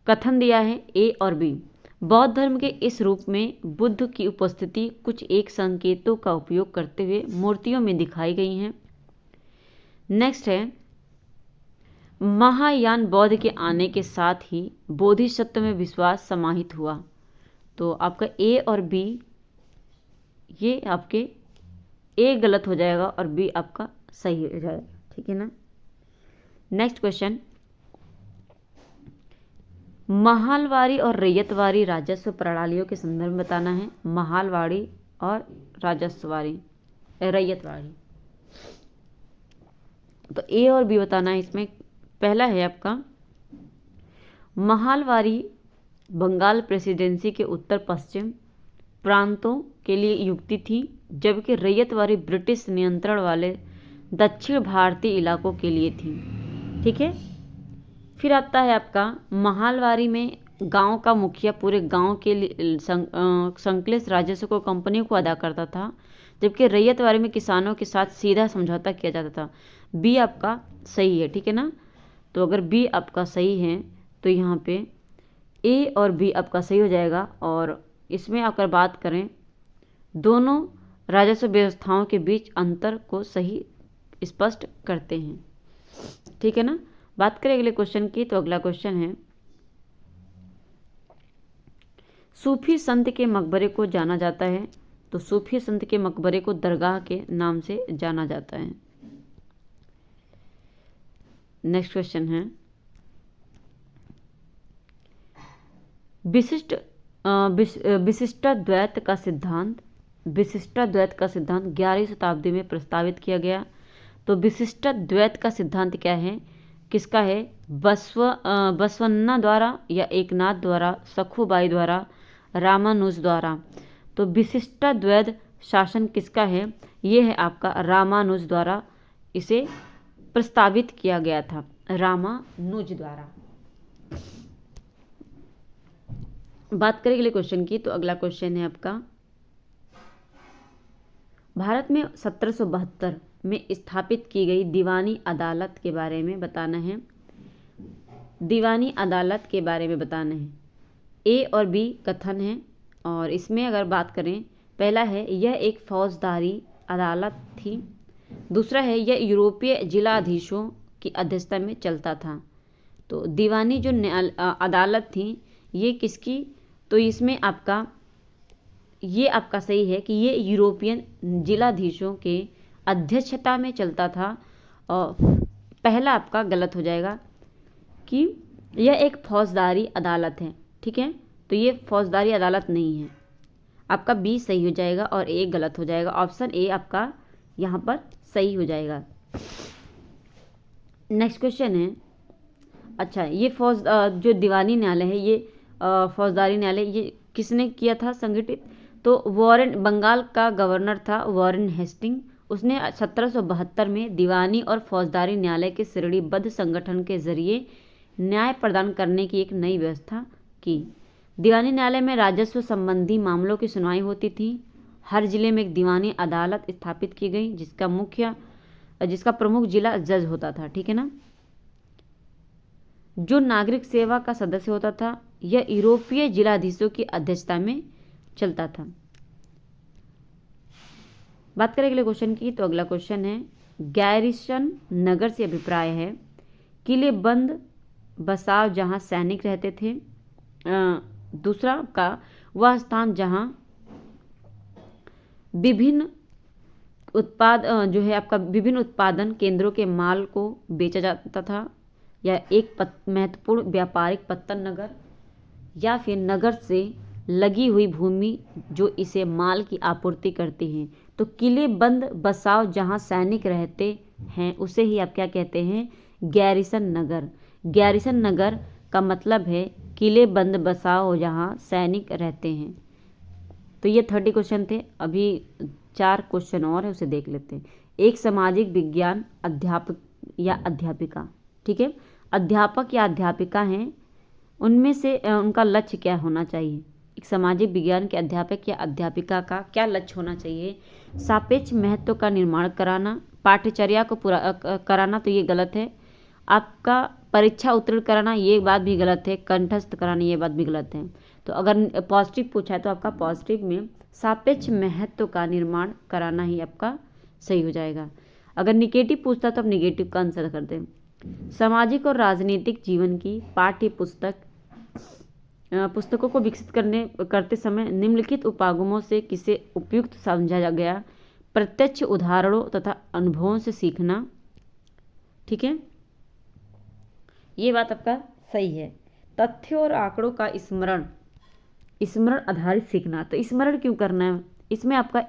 कथन दिया है ए और बी। बौद्ध धर्म के इस रूप में बुद्ध की उपस्थिति कुछ एक संकेतों का उपयोग करते हुए मूर्तियों में दिखाई गई हैं। नेक्स्ट है, महायान बौद्ध के आने के साथ ही बोधिसत्व में विश्वास समाहित हुआ। तो आपका ए और बी, ये आपके ए गलत हो जाएगा और बी आपका सही हो जाएगा। ठीक है ना। नेक्स्ट क्वेश्चन, महालवाड़ी और रैयतवाड़ी राजस्व प्रणालियों के संदर्भ में बताना है। महालवाड़ी और रैयतवाड़ी, तो ए और बी बताना है इसमें। पहला है आपका, महालवाड़ी बंगाल प्रेसिडेंसी के उत्तर पश्चिम प्रांतों के लिए युक्ति थी, जबकि रैयतवाड़ी ब्रिटिश नियंत्रण वाले दक्षिण भारतीय इलाकों के लिए थी। ठीक है। फिर आता है आपका, महालवाड़ी में गांव का मुखिया पूरे गांव के लिए संकलित राजस्व को कंपनी को अदा करता था, जबकि रैयतवाड़ी में किसानों के साथ सीधा समझौता किया जाता था। बी आपका सही है। ठीक है ना। तो अगर बी आपका सही है तो यहाँ पे ए और बी आपका सही हो जाएगा। और इसमें अगर बात करें, दोनों राजस्व व्यवस्थाओं के बीच अंतर को सही स्पष्ट करते हैं। ठीक है ना। बात करें अगले क्वेश्चन की। तो अगला क्वेश्चन है, सूफी संत के मकबरे को जाना जाता है। तो सूफी संत के मकबरे को दरगाह के नाम से जाना जाता है। नेक्स्ट क्वेश्चन है, विशिष्टाद्वैत का सिद्धांत 11वीं शताब्दी में प्रस्तावित किया गया। तो विशिष्टाद्वैत का सिद्धांत क्या है, किसका है? बसवन्ना द्वारा या एकनाथ द्वारा, सखुबाई द्वारा, रामानुज द्वारा। तो विशिष्टाद्वैत शासन किसका है? ये है आपका रामानुज द्वारा इसे प्रस्तावित किया गया था, रामानुज द्वारा। बात करें अगले क्वेश्चन की। तो अगला क्वेश्चन है आपका, भारत में 1772 में स्थापित की गई दीवानी अदालत के बारे में बताना है। दीवानी अदालत के बारे में बताना है। ए और बी कथन है, और इसमें अगर बात करें, पहला है यह एक फौजदारी अदालत थी। दूसरा है यह यूरोपीय जिलाधीशों की अध्यक्षता में चलता था। तो दीवानी जो अदालत थी ये किसकी, तो इसमें आपका ये आपका सही है कि ये यूरोपियन जिलाधीशों के अध्यक्षता में चलता था। और पहला आपका गलत हो जाएगा कि यह एक फौजदारी अदालत है। ठीक है, तो ये फौजदारी अदालत नहीं है। आपका बी सही हो जाएगा और ए गलत हो जाएगा। ऑप्शन ए आपका यहाँ पर सही हो जाएगा। नेक्स्ट क्वेश्चन है, अच्छा ये जो दीवानी न्यायालय है ये फौजदारी न्यायालय ये किसने किया था संगठित, तो वॉरेन, बंगाल का गवर्नर था वॉरेन हेस्टिंग। उसने 1772 में दीवानी और फौजदारी न्यायालय के श्रेणीबद्ध संगठन के जरिए न्याय प्रदान करने की एक नई व्यवस्था की। दीवानी न्यायालय में राजस्व संबंधी मामलों की सुनवाई होती थी। हर जिले में एक दीवानी अदालत स्थापित की गई जिसका प्रमुख जिला जज होता था। ठीक है ना। जो नागरिक सेवा का सदस्य होता था यह यूरोपीय जिलाधीशों की अध्यक्षता में चलता था। बात करें अगले क्वेश्चन की, तो अगला क्वेश्चन है गैरिसन नगर से अभिप्राय है किले बंद बसाव जहां सैनिक रहते थे। दूसरा का वह स्थान जहां विभिन्न विभिन्न उत्पादन केंद्रों के माल को बेचा जाता था, या एक महत्वपूर्ण व्यापारिक पत्तन नगर, या फिर नगर से लगी हुई भूमि जो इसे माल की आपूर्ति करती हैं। तो किले बंद बसाव जहां सैनिक रहते हैं उसे ही आप क्या कहते हैं, गैरिसन नगर। गैरिसन नगर का मतलब है किले बंद बसाव जहां सैनिक रहते हैं। तो ये 30 क्वेश्चन थे। अभी 4 क्वेश्चन और है, उसे देख लेते हैं। एक सामाजिक विज्ञान अध्यापक या अध्यापिका। ठीक है, अध्यापक या अध्यापिका हैं, उनमें से उनका लक्ष्य क्या होना चाहिए। एक सामाजिक विज्ञान के अध्यापक या अध्यापिका का क्या लक्ष्य होना चाहिए, सापेक्ष महत्व का निर्माण कराना, पाठ्यचर्या को पूरा कराना, तो ये गलत है। आपका परीक्षा उत्तीर्ण कराना, ये बात भी गलत है। कंठस्थ कराना, ये बात भी गलत है। तो अगर पॉजिटिव पूछा है तो आपका पॉजिटिव में सापेक्ष महत्व का निर्माण कराना ही आपका सही हो जाएगा। अगर निगेटिव पूछता तो आप निगेटिव का आंसर कर दें। सामाजिक और राजनीतिक जीवन की पाठ्य पुस्तकों को विकसित करते समय निम्नलिखित उपागमों से किसे उपयुक्त समझा गया, प्रत्यक्ष उदाहरणों तथा अनुभवों से सीखना। ठीक है, ये बात आपका सही है। तथ्यों और आंकड़ों का स्मरण आधारित सीखना। तो स्मरण क्यों करना है, इसमें आपका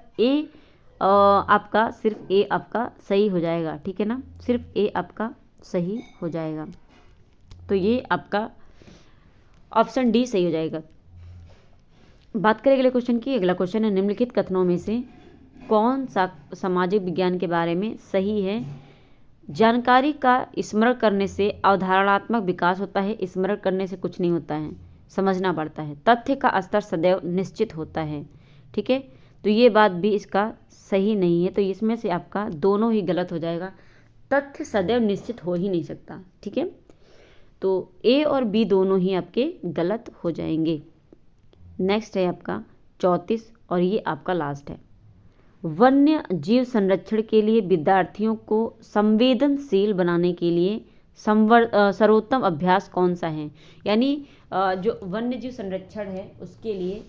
सिर्फ ए आपका सही हो जाएगा। ठीक है ना, सिर्फ ए आपका सही हो जाएगा। तो ये आपका ऑप्शन डी सही हो जाएगा। बात करें अगले क्वेश्चन की। अगला क्वेश्चन है निम्नलिखित कथनों में से कौन सा सामाजिक विज्ञान के बारे में सही है। जानकारी का स्मरण करने से अवधारणात्मक विकास होता है, स्मरण करने से कुछ नहीं होता है, समझना पड़ता है। तथ्य का स्तर सदैव निश्चित होता है। ठीक है, तो ये बात भी इसका सही नहीं है। तो इसमें से आपका दोनों ही गलत हो जाएगा। तथ्य सदैव निश्चित हो ही नहीं सकता। ठीक है, तो ए और बी दोनों ही आपके गलत हो जाएंगे। नेक्स्ट है आपका 34 और ये आपका लास्ट है। वन्य जीव संरक्षण के लिए विद्यार्थियों को संवेदनशील बनाने के लिए सर्वोत्तम अभ्यास कौन सा है। यानी जो वन्य जीव संरक्षण है उसके लिए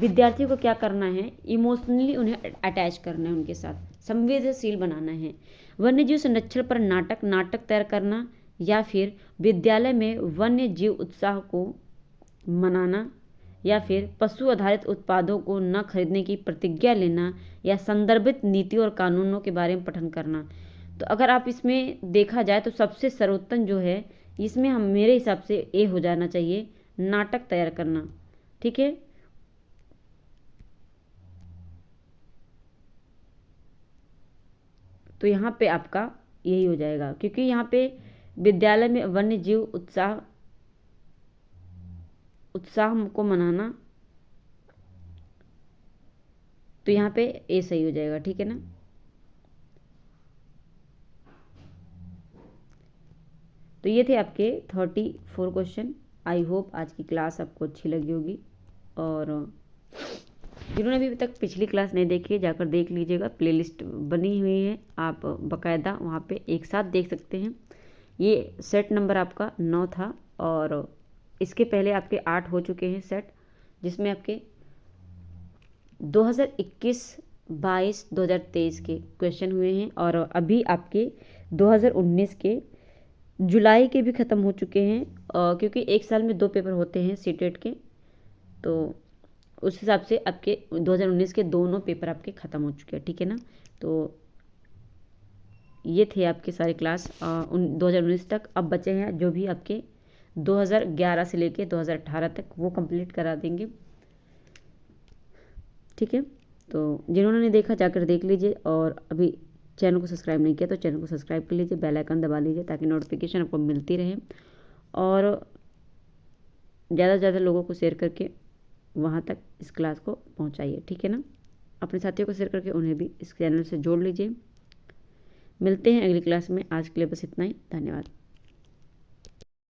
विद्यार्थियों को क्या करना है, इमोशनली उन्हें अटैच करना है, उनके साथ संवेदनशील बनाना है। वन्य जीव संरक्षण पर नाटक तैयार करना, या फिर विद्यालय में वन्य जीव उत्साह को मनाना, या फिर पशु आधारित उत्पादों को न खरीदने की प्रतिज्ञा लेना, या संदर्भित नीति और कानूनों के बारे में पठन करना। तो अगर आप इसमें देखा जाए तो सबसे सर्वोत्तम जो है इसमें हम मेरे हिसाब से ए हो जाना चाहिए, नाटक तैयार करना। ठीक है, तो यहाँ पे आपका यही हो जाएगा, क्योंकि यहाँ पे विद्यालय में वन्य जीव उत्साह को मनाना, तो यहाँ पे ए सही हो जाएगा। ठीक है ना। तो ये थे आपके 34 क्वेश्चन। आई होप आज की क्लास आपको अच्छी लगी होगी, और जिन्होंने अभी तक पिछली क्लास नहीं देखी है जाकर देख लीजिएगा, प्लेलिस्ट बनी हुई है, आप बाकायदा वहाँ पे एक साथ देख सकते हैं। ये सेट नंबर आपका 9 था, और इसके पहले आपके 8 हो चुके हैं सेट, जिसमें आपके 2021, 22, 2023 के क्वेश्चन हुए हैं, और अभी आपके 2019 के जुलाई के भी ख़त्म हो चुके हैं, क्योंकि एक साल में 2 पेपर होते हैं सीटेट के, तो उस हिसाब से आपके 2019 के दोनों पेपर आपके ख़त्म हो चुके हैं, ठीक है ना। तो ये थे आपके सारे क्लास 2019 तक। अब बचे हैं जो भी आपके 2011 से लेके 2018 तक, वो कंप्लीट करा देंगे, ठीक है। तो जिन्होंने नहीं देखा जाकर देख लीजिए, और अभी चैनल को सब्सक्राइब नहीं किया तो चैनल को सब्सक्राइब कर लीजिए, बेल आइकन दबा लीजिए ताकि नोटिफिकेशन आपको मिलती रहे, और ज़्यादा से ज़्यादा लोगों को शेयर करके वहाँ तक इस क्लास को पहुँचाइए, ठीक है ना। अपने साथियों को शेयर करके उन्हें भी इस चैनल से जोड़ लीजिए। मिलते हैं अगली क्लास में, आज के लिए बस इतना ही, धन्यवाद।